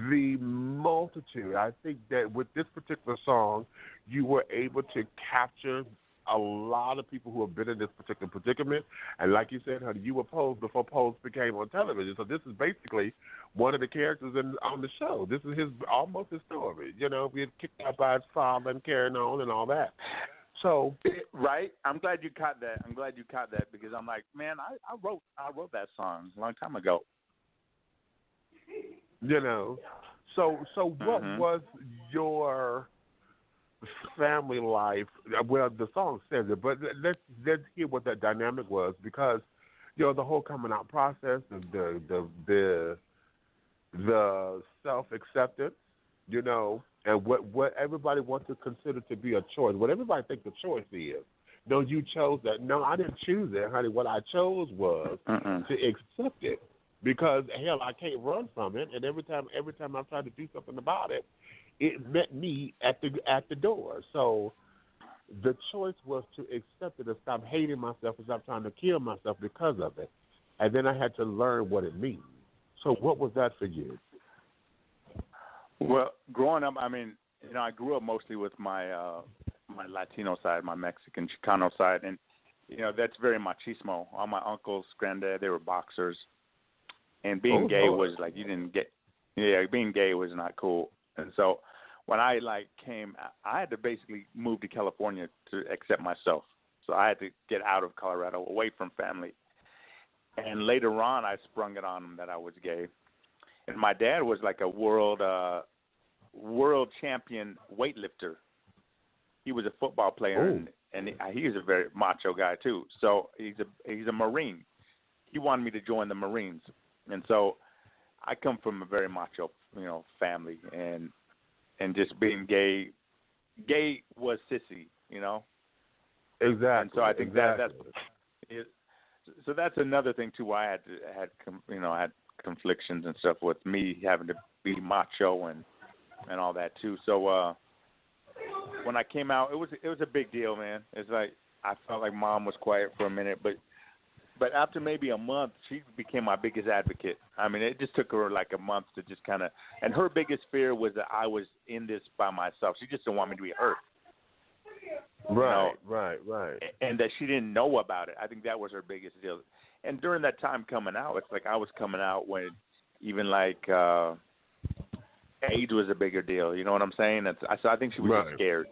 S2: the multitude. I think that with this particular song, you were able to capture a lot of people who have been in this particular predicament. And like you said, honey, you were Pose before Pose became on television. So this is basically one of the characters on the show. This is almost his story. You know, being kicked out by his father and carrying on and all that. So
S8: right, I'm glad you caught that. Because I'm like, man, I wrote that song a long time ago.
S2: You know, so what was your family life? Well, the song says it, but let's hear what that dynamic was, because you know the whole coming out process, the self acceptance, you know, and what everybody wants to consider to be a choice, what everybody thinks the choice is. No, you chose that. No, I didn't choose it, honey. What I chose was to accept it, because hell, I can't run from it, and every time I try to do something about it, it met me at the door. So the choice was to accept it and stop hating myself and stop trying to kill myself because of it. And then I had to learn what it means. So what was that for you?
S8: Well, growing up, I mean, you know, I grew up mostly with my my Latino side, my Mexican Chicano side, and you know that's very machismo. All my uncles, granddad, they were boxers, and being gay was like being gay was not cool. And so when I I had to basically move to California to accept myself. So I had to get out of Colorado, away from family. And later on, I sprung it on them that I was gay. And my dad was like a world champion weightlifter. He was a football player, and he was a very macho guy too. So he's a Marine. He wanted me to join the Marines, and so I come from a very macho, you know, family, and just being gay was sissy, you know.
S2: Exactly.
S8: And so I think that's another thing too. Why I had conflictions and stuff with me having to be macho and all that too. So when I came out, it was a big deal, man. It's like I felt like Mom was quiet for a minute, but after maybe a month, she became my biggest advocate. I mean, it just took her like a month to just kind of, and her biggest fear was that I was in this by myself. She just didn't want me to be hurt.
S2: Right,
S8: you know?
S2: right.
S8: And that she didn't know about it. I think that was her biggest deal. And during that time coming out, it's like I was coming out when even like age was a bigger deal. You know what I'm saying? So I think she was just scared.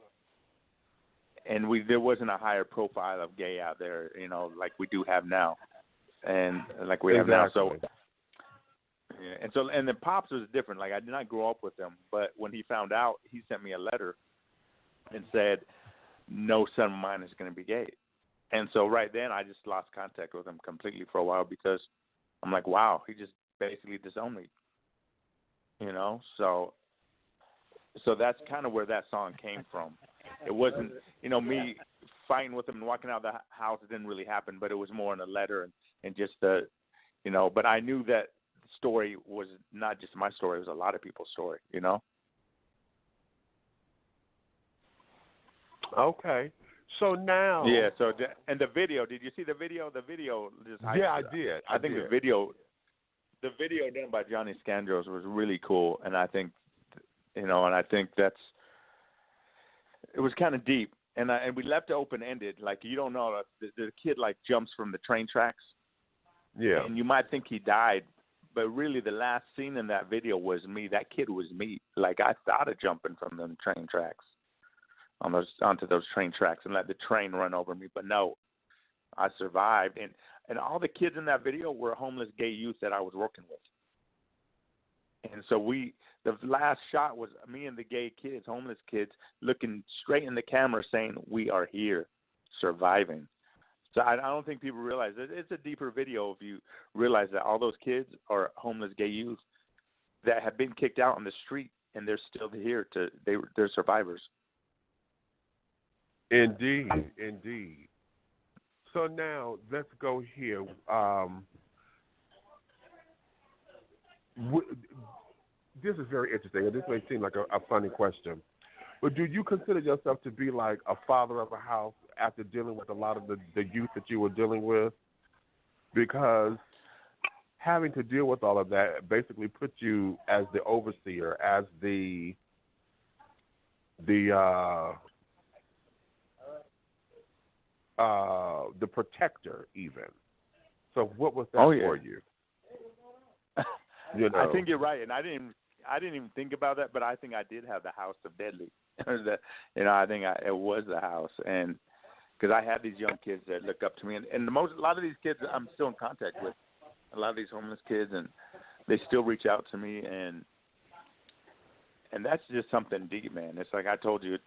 S8: And there wasn't a higher profile of gay out there, you know, like we do have now, and like we have now. So, yeah, and then Pops was different. Like I did not grow up with him, but when he found out, he sent me a letter and said, "No son of mine is going to be gay." And so right then, I just lost contact with him completely for a while because I'm like, wow, he just basically disowned me, you know. So that's kind of where that song came from. It wasn't, you know, me fighting with him and walking out of the house. It didn't really happen, but it was more in a letter and just the, you know. But I knew that the story was not just my story; it was a lot of people's story, you know.
S2: Okay, so now.
S8: Yeah. So and the video. Did you see the video? The video just.
S2: Yeah, I did.
S8: I think the video done by Johnny Scandros was really cool, and I think, you know, and I think it was kind of deep, and we left it open ended. Like you don't know, the kid like jumps from the train tracks.
S2: Yeah.
S8: And you might think he died, but really the last scene in that video was me. That kid was me. Like I thought of jumping from them train tracks. onto those train tracks and let the train run over me. But no, I survived, and all the kids in that video were homeless gay youth that I was working with. And so the last shot was me and the gay kids, homeless kids, looking straight in the camera saying, "We are here, surviving." So I don't think people realize it. It's a deeper video if you realize that all those kids are homeless gay youth that have been kicked out on the street, and they're still here. They're survivors.
S2: Indeed, indeed. So now let's go here. This is very interesting, and this may seem like a funny question, but do you consider yourself to be like a father of a house after dealing with a lot of the youth that you were dealing with? Because having to deal with all of that basically puts you as the overseer, as the protector, even. So what was that for you? You know?
S8: I think you're right, and I didn't even think about that, but I think I did have the house of Deadlee. I think it was the house, and because I had these young kids that look up to me, and a lot of these kids I'm still in contact with. A lot of these homeless kids, and they still reach out to me, and that's just something deep, man. It's like I told you,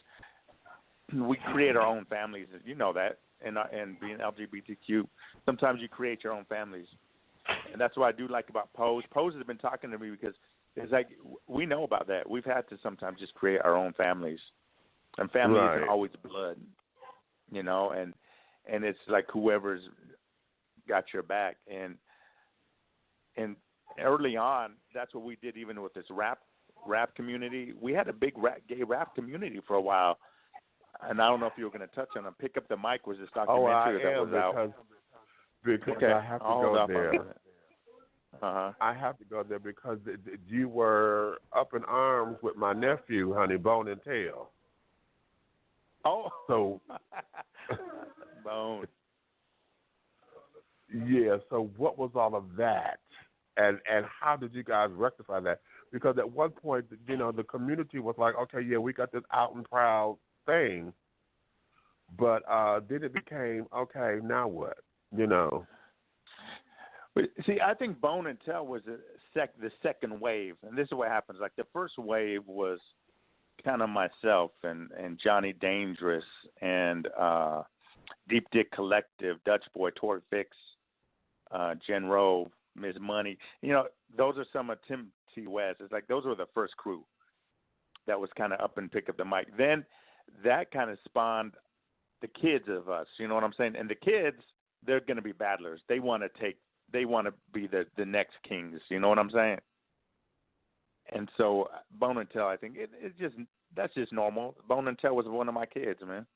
S8: we create our own families. You know that, and being LGBTQ, sometimes you create your own families. And that's what I do like about Pose. Pose has been talking to me because it's like we know about that. We've had to sometimes just create our own families. And family isn't always blood, and it's like whoever's got your back. And early on, that's what we did even with this rap community. We had a big gay rap community for a while. And I don't know if you were going to touch on it. Pick Up the Mic was this documentary that was out.
S2: Because I have to go there. I have to go there because you were up in arms with my nephew, honey, Bone and Tail.
S8: Oh.
S2: So.
S8: Bone.
S2: Yeah, so what was all of that? And how did you guys rectify that? Because at one point, the community was like, okay, yeah, we got this out and proud thing. But then it became, okay, now what?
S8: But see, I think Bone and Tell was the second wave, and this is what happens. Like the first wave was kind of myself and Johnny Dangerous and Deep Dick Collective, Dutch Boy, Tori Fix, Jen Rove, Ms. Money. Those are some of Tim T. West. It's like those were the first crew that was kind of up and Pick Up the Mic. Then that kind of spawned the kids of us. You know what I'm saying? And the kids, they're going to be battlers. They want to be the next kings. You know what I'm saying? And so Bone and Tell, I think that's just normal. Bone and Tell was one of my kids, man.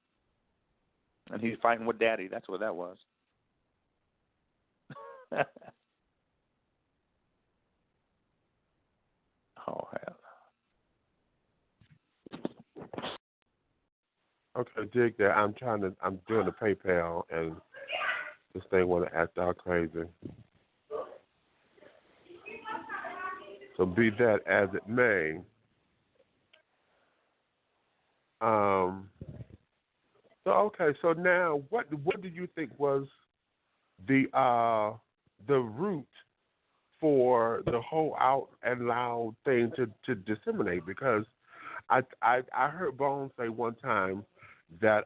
S8: And he's fighting with Daddy. That's what that was. Oh, hell.
S2: Okay, dig that. I'm doing the PayPal, and this thing want to act all crazy. So be that as it may. So now, what do you think was the root for the whole out and loud thing to disseminate? Because I heard Bones say one time that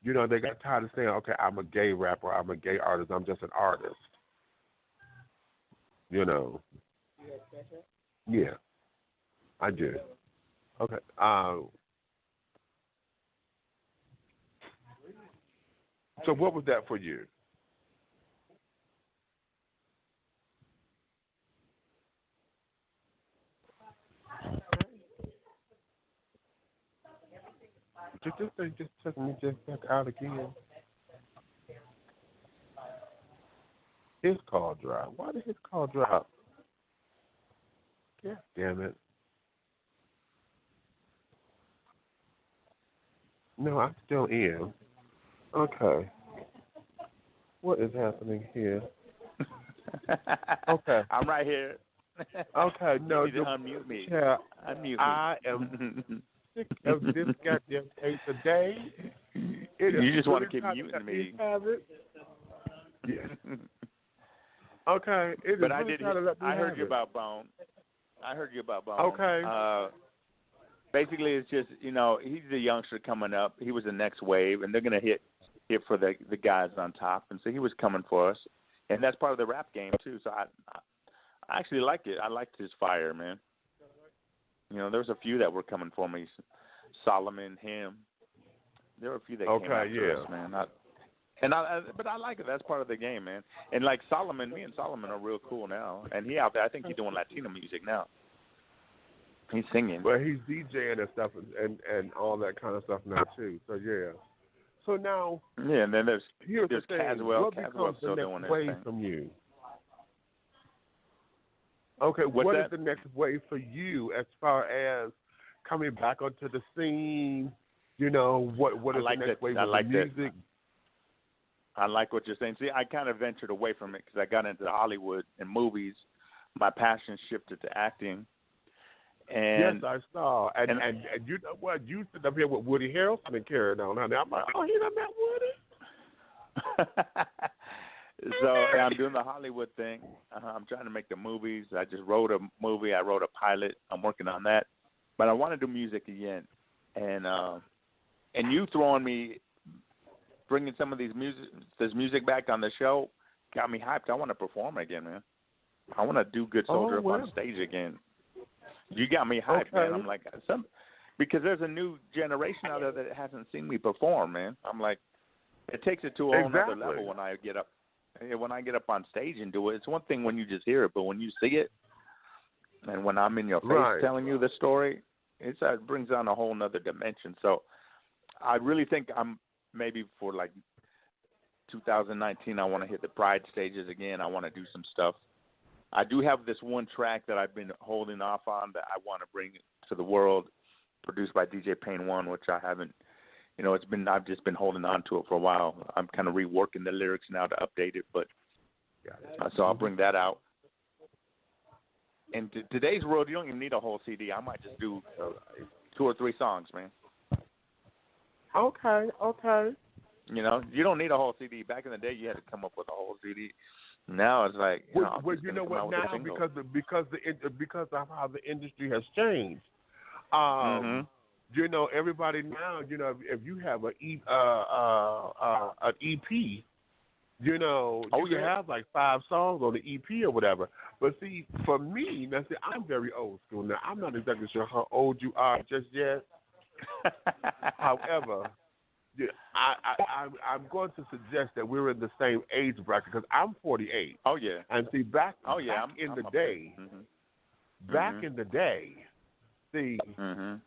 S2: they got tired of saying, okay, I'm a gay rapper, I'm a gay artist, I'm just an artist. Yeah, I do. Okay. So what was that for you? This thing just took me back out again. His call dropped. Why did his call drop? God damn it. No, I'm still in. Okay. What is happening here? Okay.
S8: I'm right here.
S2: Okay, no.
S8: You need to unmute me.
S2: Yeah,
S8: unmute me.
S2: I am. sick of this goddamn case today.
S8: You just want to keep muting me.
S2: Yeah. Okay.
S8: But I did. I heard you about Bone.
S2: Okay.
S8: Basically, it's just he's a youngster coming up. He was the next wave, and they're gonna hit for the guys on top, and so he was coming for us, and that's part of the rap game too. So I actually liked it. I liked his fire, man. There was a few that were coming for me. Solomon, him. There were a few that came after us, man. But I like it. That's part of the game, man. And like Solomon, me and Solomon are real cool now. And he out there, I think he's doing Latino music now. He's singing.
S2: Well, he's DJing and stuff and all that kind of stuff now too. So yeah. So now.
S8: Yeah, and then there's
S2: the thing.
S8: Caswell.
S2: What
S8: Caswell's
S2: becomes the
S8: still doing
S2: next
S8: his
S2: wave
S8: thing.
S2: from you? Okay, what is the next wave for you as far as coming back onto the scene? What is the next wave of the music?
S8: I like what you're saying. See, I kind of ventured away from it because I got into Hollywood and movies. My passion shifted to acting. And
S2: yes, I saw. And you know what? You sit up here with Woody Harrelson and carrying on, honey. I'm like, oh, he done met Woody?
S8: So I'm doing the Hollywood thing. I'm trying to make the movies. I just wrote a movie. I wrote a pilot. I'm working on that. But I want to do music again. And you throwing me, bringing some of this music back on the show, got me hyped. I want to perform again, man. I want to do Good Soldier up on stage again. You got me hyped, man. I'm like, because there's a new generation out there that hasn't seen me perform, man. I'm like, it takes it to a whole other level when I get up. When I get up on stage and do it, it's one thing when you just hear it, but when you see it, and when I'm in your face telling you the story, it brings on a whole nother dimension. So I really think I'm maybe for like 2019, I want to hit the Pride stages again. I want to do some stuff. I do have this one track that I've been holding off on that I want to bring to the world, produced by DJ Payne One, which I haven't. I've just been holding on to it for a while. I'm kind of reworking the lyrics now to update it, but so I'll bring that out. In today's world, you don't even need a whole CD. I might just do 2 or 3 songs, man.
S2: Okay.
S8: You don't need a whole CD. Back in the day, you had to come up with a whole CD. Now it's like,
S2: you know what? Now because of how the industry has changed. Everybody now, if you have an EP, you have like 5 songs on the EP or whatever. But see, for me, I'm very old school now. I'm not exactly sure how old you are just yet. However, I'm going to suggest that we're in the same age bracket because I'm 48.
S8: Oh yeah.
S2: And see, back in the day, see,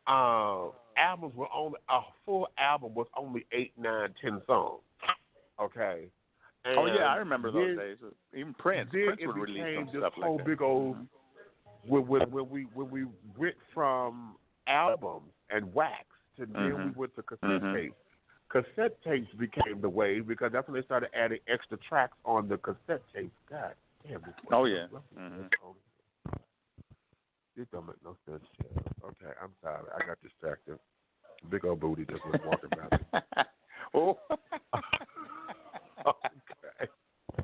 S2: albums were only a full album was only 8, 9, 10 songs. Okay. And
S8: I remember those days. Even Prince would release some stuff like that.
S2: Big old. When we went from albums and wax to then we went to cassette tapes. Cassette tapes became the wave because that's when they started adding extra tracks on the cassette tapes. God damn it.
S8: Oh yeah.
S2: This don't make no sense. Okay, I'm sorry. I got distracted. Big old booty just was walking by me.
S8: Oh.
S2: Okay.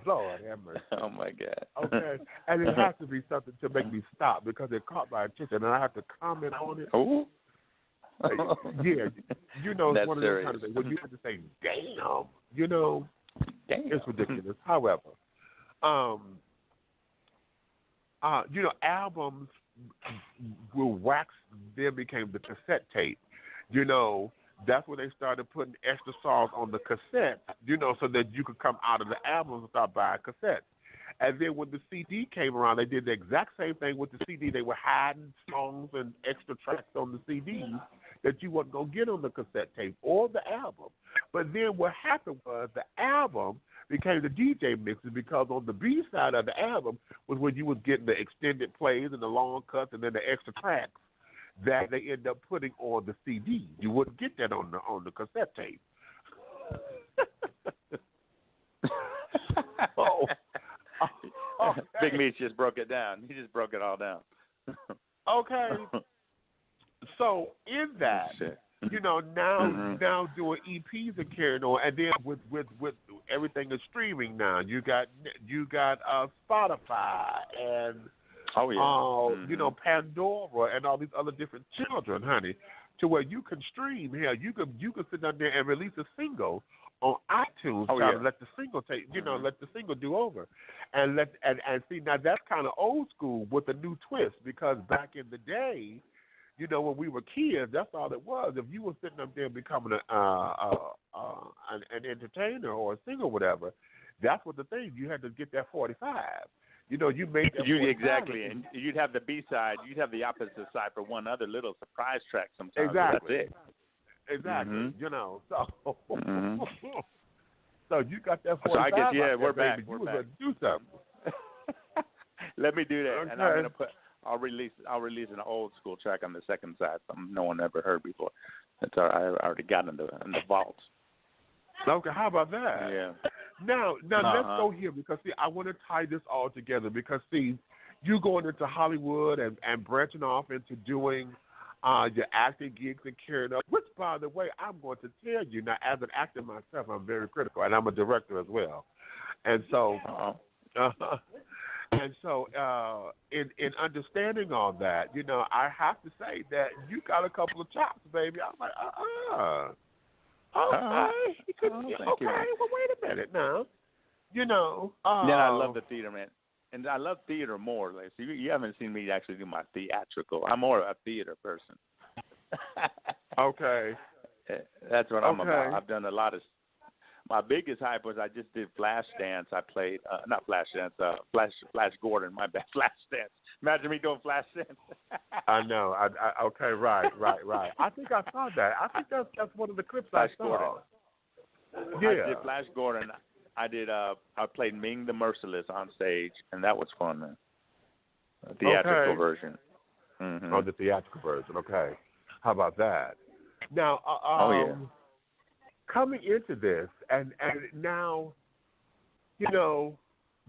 S2: Lord have mercy.
S8: Oh my God.
S2: Okay. And it has to be something to make me stop because it caught my attention and I have to comment on it.
S8: Oh.
S2: Yeah. It's one of those kind of things when you have to say, damn, it's ridiculous. However, albums will wax, then became the cassette tape. That's where they started putting extra songs on the cassette, so that you could come out of the albums and start buying cassettes. And then when the CD came around, they did the exact same thing with the CD. They were hiding songs and extra tracks on the CDs that you wasn't going to get on the cassette tape or the album. But then what happened was the album became the DJ mixes because on the B side of the album was when you was getting the extended plays and the long cuts and then the extra tracks that they end up putting on the CD. You wouldn't get that on the cassette tape.
S8: Okay. Big Meech just broke it down. He just broke it all down.
S2: Okay. So in that, you know, now doing EPs and carrying on, and then with everything is streaming now. You got Spotify and you know, Pandora and all these other different children, honey, to where you can stream. Hell, you can sit down there and release a single on iTunes, try to let the single take, you know, let the single do over, and see, now that's kind of old school with a new twist, because back in the day, you know, when we were kids, that's all it was. If you were sitting up there becoming an entertainer or a singer or whatever, that's what the thing, you had to get that 45. You know, you made that 45.
S8: Exactly, and you'd have the B side, you'd have the opposite side for one other little surprise track sometimes.
S2: Exactly.
S8: That's it.
S2: Exactly. You know, so so you got that 45.
S8: So I guess we're back.
S2: You
S8: We're back.
S2: Do something.
S8: Let me do that,
S2: okay.
S8: and I'm gonna put. I'll release an old school track on the second side, something no one ever heard before. That's I already got in the vault.
S2: Okay, how about that?
S8: Yeah.
S2: Now let's go here, because see, I want to tie this all together, because see, you going into Hollywood and branching off into doing your acting gigs and carrying up, which, by the way, I'm going to tell you, now, as an actor myself, I'm very critical, and I'm a director as well. And so, in understanding all that, you know, I have to say that you got a couple of chops, baby. I'm like, okay.
S8: Thank you.
S2: Well, wait a minute now. You know.
S8: I love the theater, man. And I love theater more. Like, so you haven't seen me actually do my theatrical. I'm more a theater person.
S2: Okay.
S8: That's what I'm about. I've done a lot of. My biggest hype was I just did Flashdance. I played not Flashdance, Flash Gordon. My bad, Flashdance. Imagine me doing Flashdance.
S2: I know. Okay. Right. I think I saw that. I think that's one of the clips I saw.
S8: Gordon.
S2: Yeah.
S8: I did Flash Gordon. I did. I played Ming the Merciless on stage, and that was fun, man. A theatrical version. Mm-hmm.
S2: Oh, the theatrical version. Okay. How about that? Now, coming into this, and now, you know,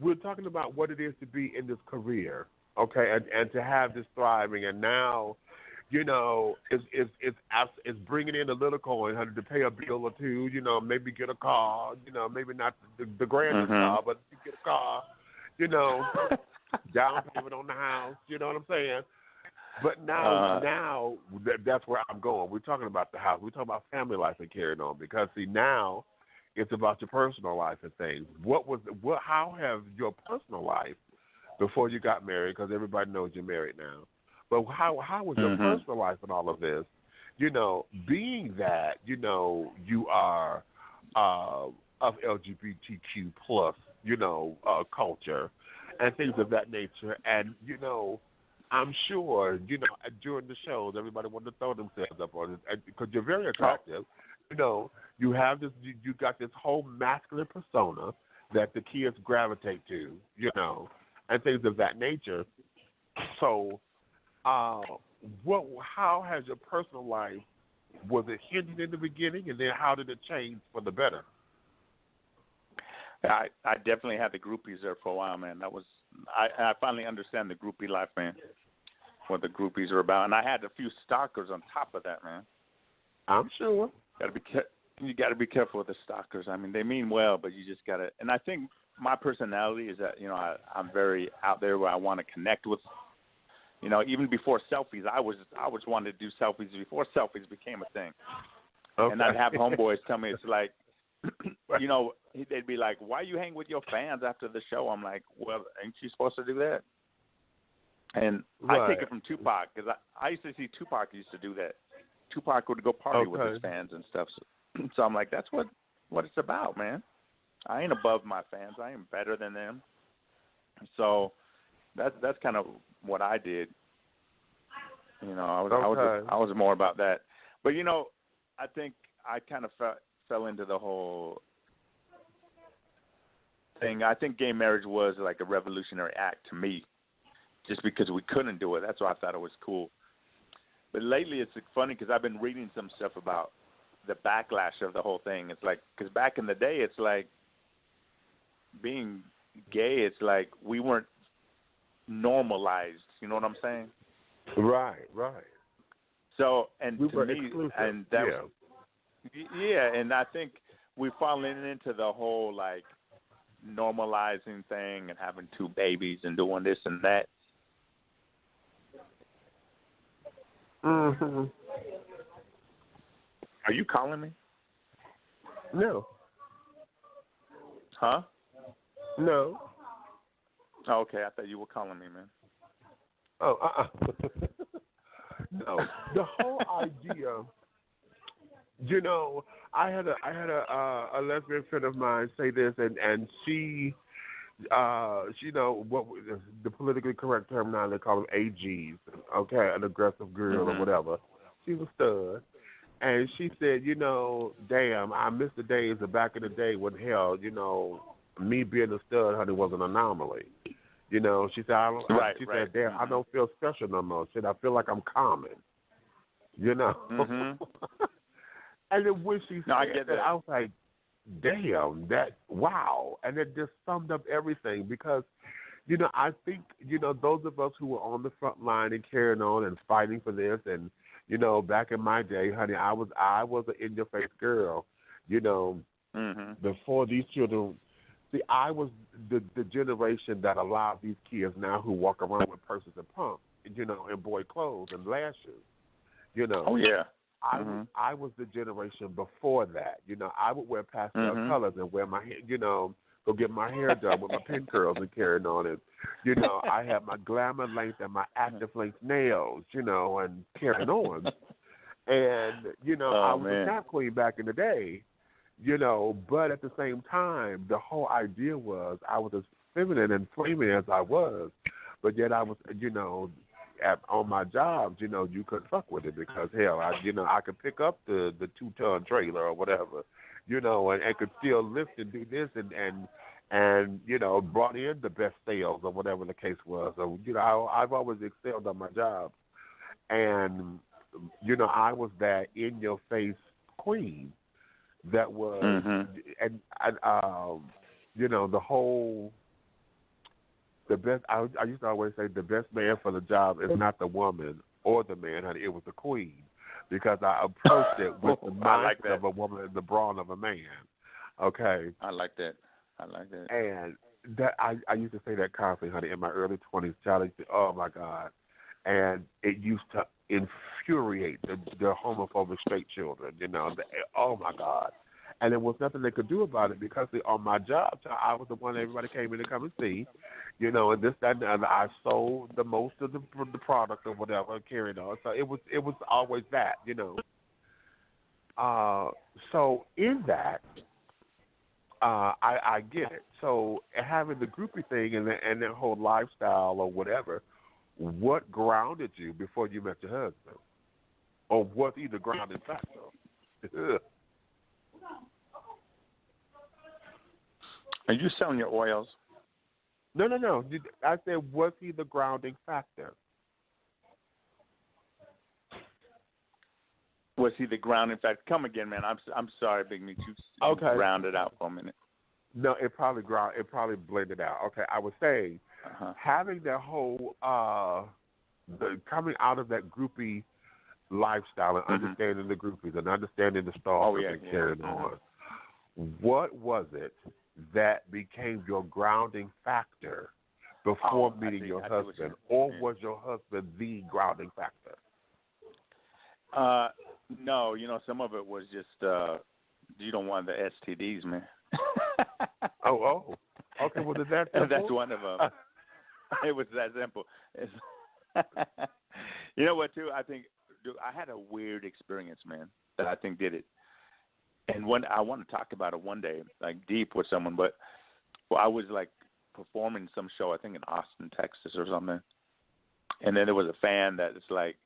S2: we're talking about what it is to be in this career, okay, and to have this thriving, and now, you know, it's bringing in a little coin, honey, to pay a bill or two, you know, maybe get a car, you know, maybe not the grandest car, but you get a car, you know, down payment on the house, you know what I'm saying? But now that's where I'm going. We're talking about the house. We're talking about family life and carrying on, because see, now it's about your personal life and things. How have your personal life before you got married? Because everybody knows you're married now. But how was your personal life in all of this? You know, being that, you know, you are of LGBTQ plus, you know, culture and things of that nature, and you know. I'm sure, you know, during the shows, everybody wanted to throw themselves up on it because you're very attractive. You know, you have this, you got this whole masculine persona that the kids gravitate to, you know, and things of that nature. So, how has your personal life, was it hindered in the beginning, and then how did it change for the better?
S8: I definitely had the groupies there for a while, man. I finally understand the groupie life, man. What the groupies are about, and I had a few stalkers on top of that, man.
S2: I'm sure.
S8: You got to be careful with the stalkers. I mean, they mean well, but you just got to. And I think my personality is that, you know, I'm very out there where I want to connect with. You know, even before selfies, I was wanting to do selfies before selfies became a thing. Okay. And I'd have homeboys tell me, it's like, you know, they'd be like, "Why you hang with your fans after the show?" I'm like, "Well, ain't you supposed to do that?" And I take it from Tupac, because I used to see Tupac used to do that. Tupac would go party with his fans and stuff. So I'm like, that's what it's about, man. I ain't above my fans. I ain't better than them. So that's kind of what I did. You know, I was more about that. But you know, I think I kind of fell into the whole thing. I think gay marriage was like a revolutionary act to me, just because we couldn't do it. That's why I thought it was cool. But lately it's funny because I've been reading some stuff about the backlash of the whole thing. It's like, because back in the day, it's like being gay, it's like we weren't normalized. You know what I'm saying?
S2: Right.
S8: So, and
S2: we
S8: to
S2: were
S8: me,
S2: exclusive.
S8: and that was, and I think we've fallen into the whole like normalizing thing and having 2 babies and doing this and that.
S2: Mm-hmm.
S8: Are you calling me?
S2: No.
S8: Huh?
S2: No.
S8: Oh, okay, I thought you were calling me, man.
S2: Oh, no. The whole idea, you know, I had a lesbian friend of mine say this, and she, you know, what the politically correct term now they call them AGs, okay, an aggressive girl or whatever. She was stud. And she said, you know, damn, I miss the days of back in the day when, hell, you know, me being a stud, honey, was an anomaly. You know, she said, she said, damn, I don't feel special no more. She said, I feel like I'm common. You know? And then when she said that, I was like, damn, wow. And it just summed up everything because, you know, I think, you know, those of us who were on the front line and carrying on and fighting for this and, you know, back in my day, honey, I was an in-your-face girl. You know, before these children, see, I was the generation that allowed these kids now who walk around with purses and pumps, you know, and boy clothes and lashes. You know.
S8: Oh yeah.
S2: I was the generation before that. You know, I would wear pastel colors and wear my hair, you know, go get my hair done with my pin curls and carrying on it. You know, I had my glamour length and my active length nails, you know, and carrying on. And, you know, I was a snap queen back in the day, you know, but at the same time, the whole idea was I was as feminine and flaming as I was, but yet I was, you know, on my jobs, you know, you couldn't fuck with it because, hell, I could pick up the 2-ton trailer or whatever, you know, and could still lift and do this and you know, brought in the best sales or whatever the case was. So, you know, I've always excelled on my job. And, you know, I was that in-your-face queen that was, and you know, the best, I used to always say the best man for the job is not the woman or the man, honey, it was the queen. Because I approached it with the mindset of a woman and the brawn of a man. Okay?
S8: I like that.
S2: And that I used to say that constantly, honey, in my early 20s. Charlie, oh, my God. And it used to infuriate the homophobic straight children, you know. Oh, my God. And there was nothing they could do about it because on my job, I was the one everybody came in to come and see, you know, and this, that, and the other. I sold the most of the product or whatever, carried on. So it was always that, you know. So in that, I get it. So having the groupie thing and that whole lifestyle or whatever, what grounded you before you met your husband? Or what either grounding factor?
S8: Are you selling your oils?
S2: No. I said, was he the grounding factor?
S8: Was he the grounding factor? Come again, man. I'm sorry, Big Meech. You rounded out for a minute.
S2: No, it probably blended out. Okay, I was saying having that whole coming out of that groupie lifestyle and understanding the groupies and understanding the stars and carrying on. What was it that became your grounding factor before meeting your husband, or was your husband the grounding factor?
S8: No, you know, some of it was just you don't want the STDs, man.
S2: Oh, okay. Well, is that simple?
S8: That's one of them. It was that simple. You know what, too? I think I had a weird experience, man, that I think did it. And I want to talk about it one day, like deep with someone. But I was like performing some show, I think in Austin, Texas, or something. And then there was a fan that is like,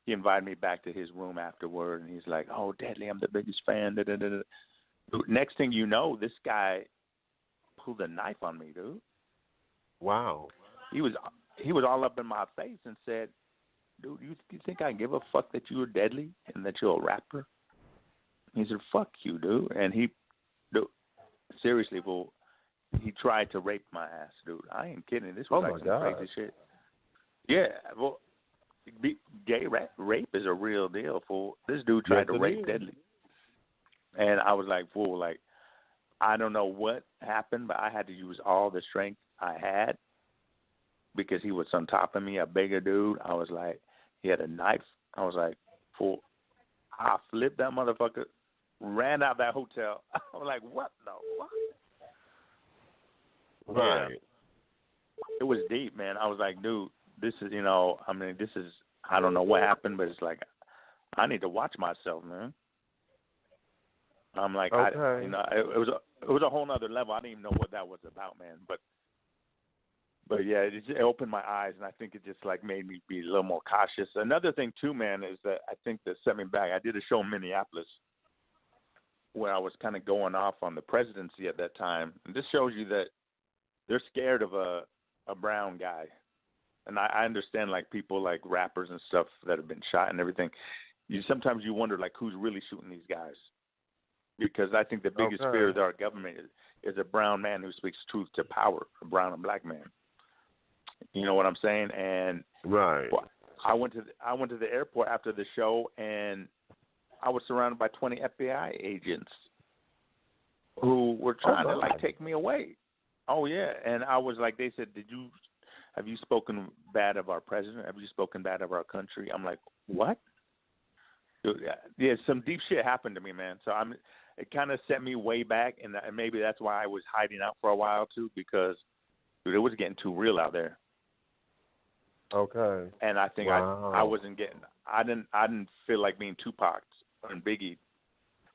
S8: he invited me back to his room afterward, and he's like, "Oh, Deadlee, I'm the biggest fan." Next thing you know, this guy pulled a knife on me, dude.
S2: Wow.
S8: He was all up in my face and said, "Dude, you think I give a fuck that you're Deadlee and that you're a rapper?" He said, "Fuck you, dude." And seriously, fool, he tried to rape my ass, dude. I ain't kidding. This was like some crazy shit. Yeah, well, gay rape is a real deal, fool. This dude tried to rape Deadlee. And I was like, fool, like, I don't know what happened, but I had to use all the strength I had because he was on top of me, a bigger dude. I was like, he had a knife. I was like, fool, I flipped that motherfucker, ran out that hotel. I was like, what the fuck?
S2: Right.
S8: Yeah. It was deep, man. I was like, dude, this is, you know, I mean, this is, I don't know what happened, but it's like, I need to watch myself, man. I'm like,
S2: okay.
S8: It was a whole nother level. I didn't even know what that was about, man. But yeah, it opened my eyes, and I think it just like made me be a little more cautious. Another thing too, man, is that I think that set me back. I did a show in Minneapolis where I was kind of going off on the presidency at that time, and this shows you that they're scared of a brown guy. And I understand like people like rappers and stuff that have been shot and everything. Sometimes you wonder like who's really shooting these guys. Because I think the biggest fear of our government is a brown man who speaks truth to power, a brown and black man. You know what I'm saying? And
S2: right.
S8: I went to the airport after the show, and I was surrounded by 20 FBI agents who were trying to like take me away. Oh yeah, and I was like, they said, have you spoken bad of our president? Have you spoken bad of our country? I'm like, what? Dude, yeah, some deep shit happened to me, man. So it kind of set me way back, and maybe that's why I was hiding out for a while too, because dude, it was getting too real out there.
S2: Okay.
S8: And I think I wasn't getting. I didn't feel like being Tupac and Biggie,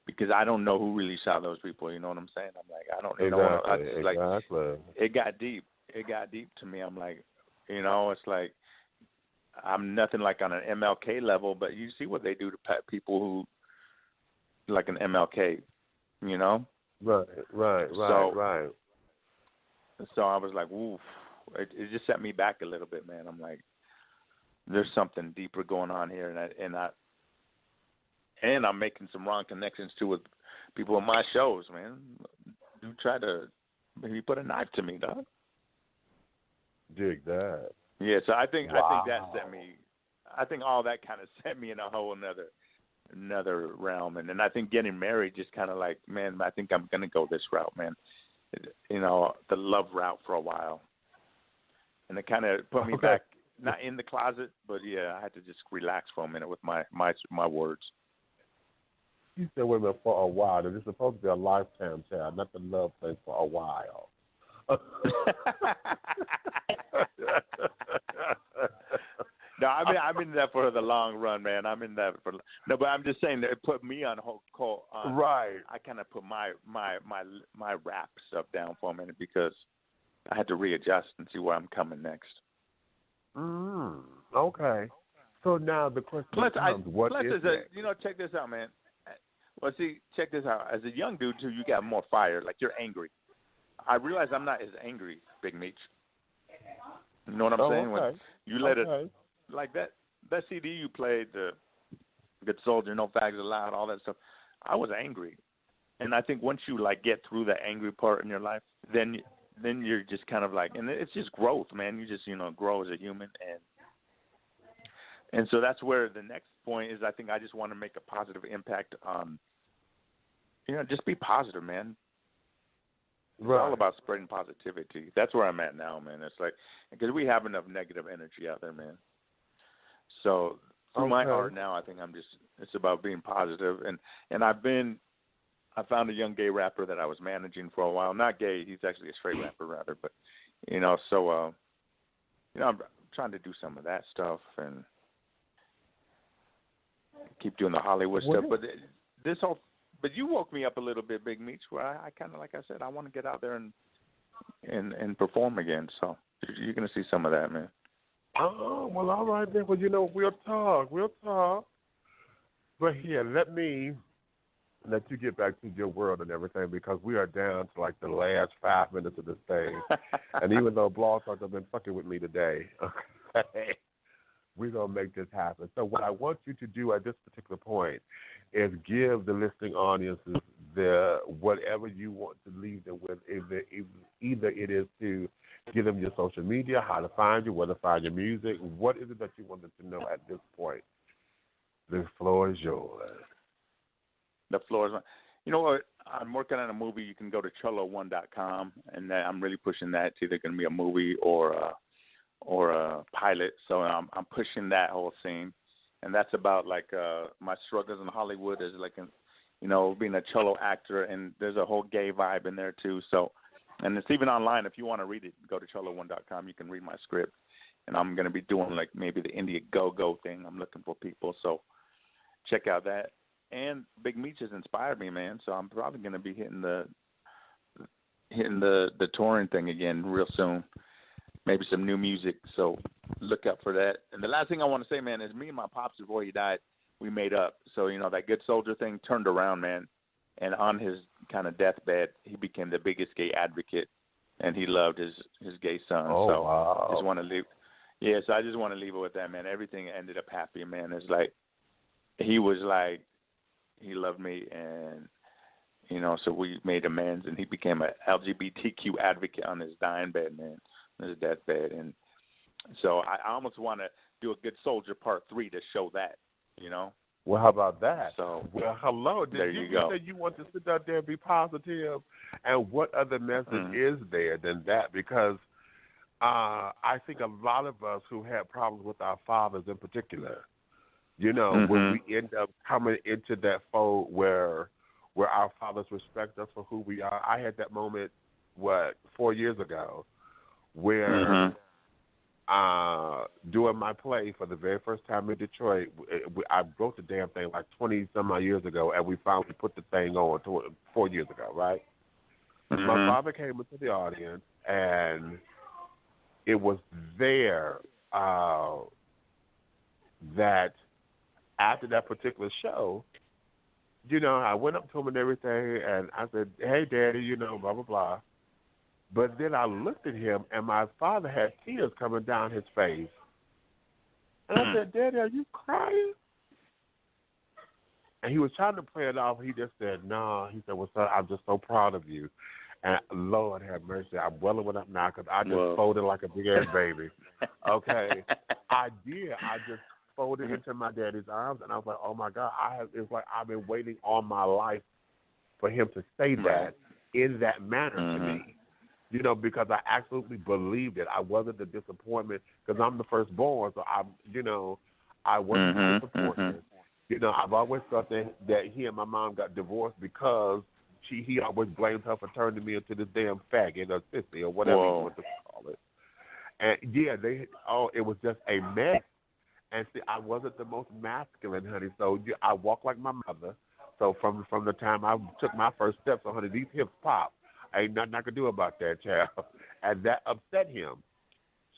S8: because I don't know who really shot those people. You know what I'm saying? I'm like, I don't know.
S2: Exactly.
S8: It got deep. It got deep to me. I'm like, you know, it's like I'm nothing like on an MLK level, but you see what they do to people who like an MLK, you know? Right. So I was like, oof. It just set me back a little bit, man. I'm like, there's something deeper going on here, and I'm making some wrong connections too with people in my shows, man. You try to maybe put a knife to me, dog.
S2: Dig that.
S8: Yeah, so I think that set me. I think all that kind of set me in a whole another realm, and then I think getting married just kind of like, man, I think I'm gonna go this route, man. You know, the love route for a while, and it kind of put me back, not in the closet, but yeah, I had to just relax for a minute with my words.
S2: You said women for a while. This is supposed to be a lifetime child, not the love thing for a while.
S8: No, I'm in that for the long run, man. I'm in that for but I'm just saying that it put me on whole call.
S2: Right.
S8: I kind of put my rap stuff down for a minute because I had to readjust and see where I'm coming next.
S2: Okay. So now the question becomes, what is next?
S8: You know, check this out, man. Well, see, check this out. As a young dude, too, you got more fire. Like, you're angry. I realize I'm not as angry, Big Meech. You know what I'm saying? When you let it, like that CD you played, the Good Soldier, No Fags Allowed, all that stuff, I was angry. And I think once you, like, get through the angry part in your life, then you're just kind of like, and it's just growth, man. You just, grow as a human. And so that's where the next point is. I think I just want to make a positive impact on, just be positive, man. It's all about spreading positivity. That's where I'm at now, man. It's like, because we have enough negative energy out there, man. So through my art now, I think it's about being positive. And I found a young gay rapper that I was managing for a while. Not gay, he's actually a straight rapper rather, but, I'm trying to do some of that stuff and keep doing the Hollywood stuff. But but you woke me up a little bit, Big Meech, where I kind of, like I said, I want to get out there and perform again. So you're going to see some of that, man.
S2: Oh, well, all right then. Well, we'll talk. But here, let me let you get back to your world and everything, because we are down to like the last 5 minutes of this thing. And even though Blog Talk have been fucking with me today, okay, we're going to make this happen. So what I want you to do at this particular point is give the listening audiences whatever you want to leave them with. Either it is to Give them your social media, how to find you, where to find your music. What is it that you wanted to know at this point? The floor is yours.
S8: The floor is mine. You know what? I'm working on a movie. You can go to cholo1.com, and I'm really pushing that. It's either going to be a movie or a pilot. So I'm pushing that whole scene, and that's about like my struggles in Hollywood as like being a cholo actor, and there's a whole gay vibe in there too. So, and it's even online. If you want to read it, go to cholo1.com. You can read my script, and I'm going to be doing like maybe the Indie Go-Go thing. I'm looking for people, so check out that. And Big Meech has inspired me, man. So I'm probably going to be hitting the touring thing again real soon. Maybe some new music. So look out for that. And the last thing I want to say, man, is me and my pops before he died, we made up. So that good soldier thing turned around, man. And on his kind of deathbed, he became the biggest gay advocate, and he loved his gay son.
S2: Oh,
S8: so
S2: wow.
S8: I just want to leave. Yeah, so I just want to leave it with that, man. Everything ended up happy, man. It's like he was like. He loved me, and, so we made amends, and he became an LGBTQ advocate on his dying bed, man, on his deathbed. And so I almost want to do a Good Soldier Part 3 to show that,
S2: Well, how about that?
S8: So,
S2: well, hello.
S8: There you go.
S2: Say you want to sit out there and be positive, and what other message is there than that? Because I think a lot of us who had problems with our fathers in particular, when we end up coming into that fold where our fathers respect us for who we are. I had that moment, 4 years ago, where doing my play for the very first time in Detroit, I wrote the damn thing like 20-some years ago, and we finally put the thing on 4 years ago, right? My father came into the audience, and it was there that after that particular show, I went up to him and everything, and I said, hey, Daddy, blah, blah, blah. But then I looked at him, and my father had tears coming down his face. And I said, Daddy, are you crying? And he was trying to play it off. He just said, no. He said, well, son, I'm just so proud of you. And Lord have mercy, I'm welling up now because I just folded like a big-ass baby. Okay? I did. I just folded into my daddy's arms, and I was like, oh, my God. It's like I've been waiting all my life for him to say that in that manner to me, because I absolutely believed it. I wasn't a disappointment because I'm the firstborn, so I wasn't disappointed. I've always thought that he and my mom got divorced because he always blamed her for turning me into this damn faggot or sissy or whatever you want to call it. And, it was just a mess. And see, I wasn't the most masculine, honey. So I walked like my mother. So from the time I took my first steps, so honey, these hips pop. Ain't nothing I could do about that, child. And that upset him.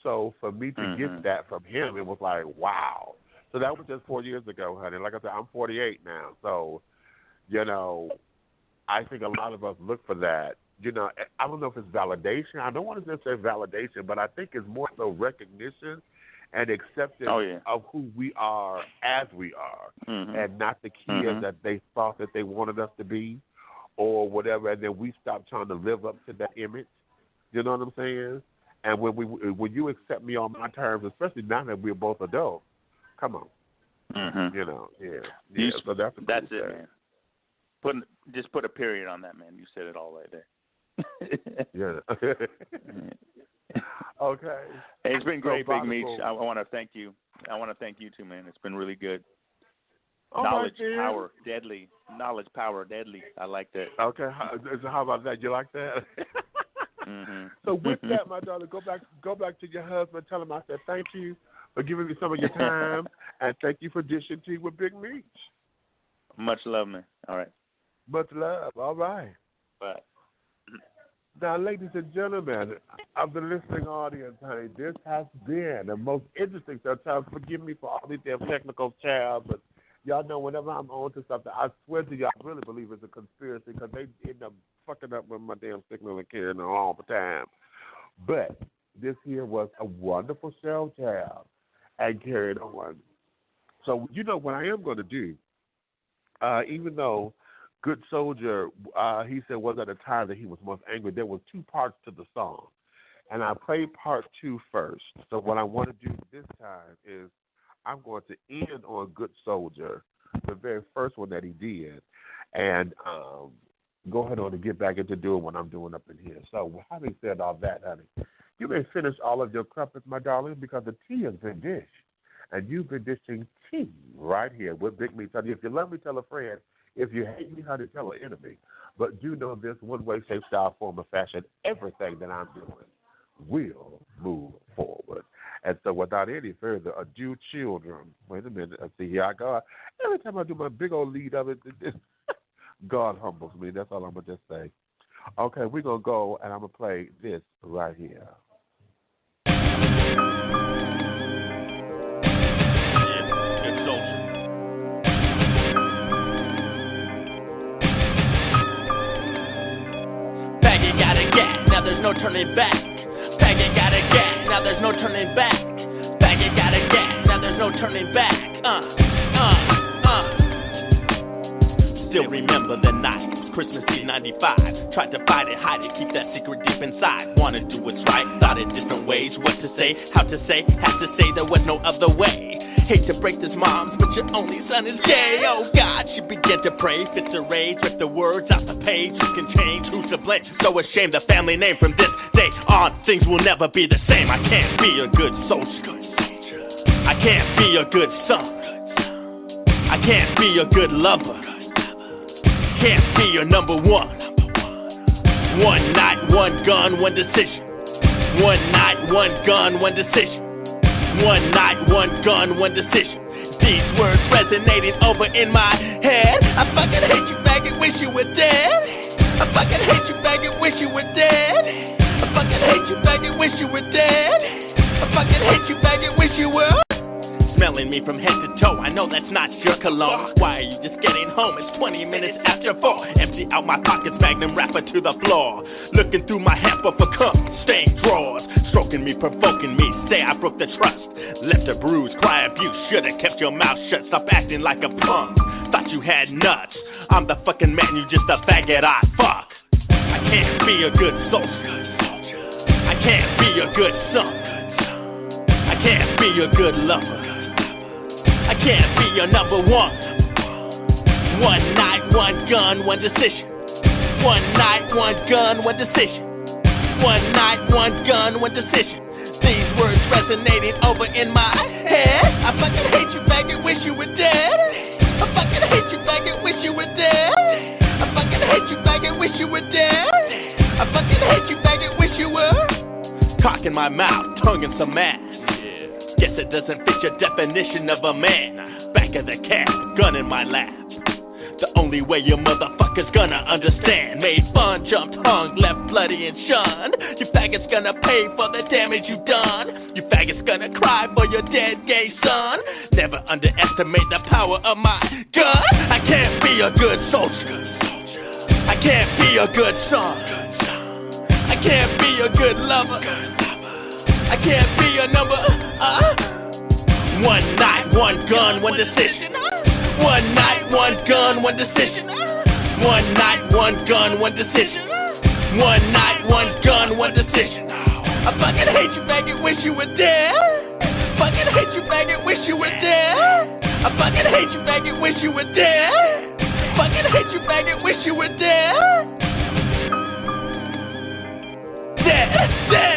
S2: So for me to get that from him, it was like, wow. So that was just 4 years ago, honey. Like I said, I'm 48 now. So, I think a lot of us look for that. I don't know if it's validation. I don't want to just say validation, but I think it's more so recognition and acceptance of who we are as we are, and not the kids that they thought that they wanted us to be or whatever, and then we stop trying to live up to that image. You know what I'm saying? And when you accept me on my terms, especially now that we're both adults, come on. So that's
S8: it, man. Just put a period on that, man. You said it all right there.
S2: Okay.
S8: Hey, it's been great, Big Meech. I want to thank you. I want to thank you too, man. It's been really good. Knowledge, power, deadly. Knowledge, power, deadly. I like that.
S2: Okay. How about that? You like that? So with that, my darling, go back to your husband. Tell him I said thank you for giving me some of your time, and thank you for dishing tea with Big Meech.
S8: Much love, man. All right.
S2: Much love. All right.
S8: Bye.
S2: Now, ladies and gentlemen of the listening audience, honey, this has been the most interesting. Sometimes forgive me for all these damn technical child, but y'all know whenever I'm on to something, I swear to y'all, I really believe it's a conspiracy because they end up fucking up with my damn signal and carrying on all the time. But this here was a wonderful show, child, and carried on. So, what I am going to do, even though Good Soldier, he said, was at a time that he was most angry. There was two parts to the song. And I played part 2 first. So what I want to do this time is I'm going to end on Good Soldier, the very first one that he did, and go ahead on and get back into doing what I'm doing up in here. So having said all that, honey, you may finish all of your crumpets, my darling, because the tea has been dished. And you've been dishing tea right here with Big Meech. If you love me, tell a friend. If you hate me, honey, tell an enemy. But do know this one way, shape, style, form, or fashion, everything that I'm doing will move forward. And so without any further ado, children, wait a minute, see, here I go. Every time I do my big old lead of it, God humbles me. That's all I'm going to just say. Okay, we're going to go, and I'm going to play this right here.
S3: Faggot got a gat, now there's no turning back. Faggot got a gat, now there's no turning back. Faggot got a gat, now there's no turning back. Still remember the night, Christmas Eve '95. Tried to fight it, hide it, keep that secret deep inside. Wanna do what's right, thought in different ways. What to say, how to say, had to say there was no other way. Hate to break this, mom, but your only son is gay. Oh God, she began to pray, fits her rage, rip the words off the page. Who can change, who's to blame? So ashamed, the family name from this day on, things will never be the same. I can't be a good soldier, I can't be a good son, I can't be a good lover, can't be your number one. One night, one gun, one decision. One night, one gun, one decision. One night, one gun, one decision. These words resonating over in my head. I fucking hate you, faggot, wish you were dead. I fucking hate you, faggot, wish you were dead. I fucking hate you, faggot, wish you were dead. I fucking hate you, faggot, wish you were. Smelling me from head to toe, I know that's not your cologne. Why are you just getting home? It's 20 minutes after 4. Empty out my pockets, magnum wrapper to the floor. Looking through my hamper for cum, stained drawers. Stroking me, provoking me, say I broke the trust. Left a bruise, cry abuse, should've kept your mouth shut. Stop acting like a punk, thought you had nuts. I'm the fucking man, you just a faggot I fuck. I can't be a good soldier, I can't be a good son, I can't be a good lover, I can't be your number one. One night, one gun, one decision. One night, one gun, one decision. One night, one gun, one decision. These words resonating over in my head. I fucking hate you, faggot, wish you were dead. I fucking hate you, faggot, wish you were dead. I fucking hate you, faggot, wish you were dead. I fucking hate you, faggot, wish you were. Cock in my mouth, tongue in some ass. Guess it doesn't fit your definition of a man. Back of the cab, gun in my lap. The only way you motherfuckers gonna understand. Made fun, jumped, hung, left bloody and shunned. You faggots gonna pay for the damage you done. You faggots gonna cry for your dead gay son. Never underestimate the power of my gun. I can't be a good soldier, I can't be a good son, I can't be a good lover, I can't be your number. One night, one gun, one decision. One night, one gun, one decision. One night, one gun, one decision. One night, one gun, one decision. I fucking hate you, faggot, wish you were dead. Fucking hate you, faggot, wish you were dead. I fucking hate you, faggot, wish you were dead. Fucking hate you, faggot, wish you were dead. Dead, dead.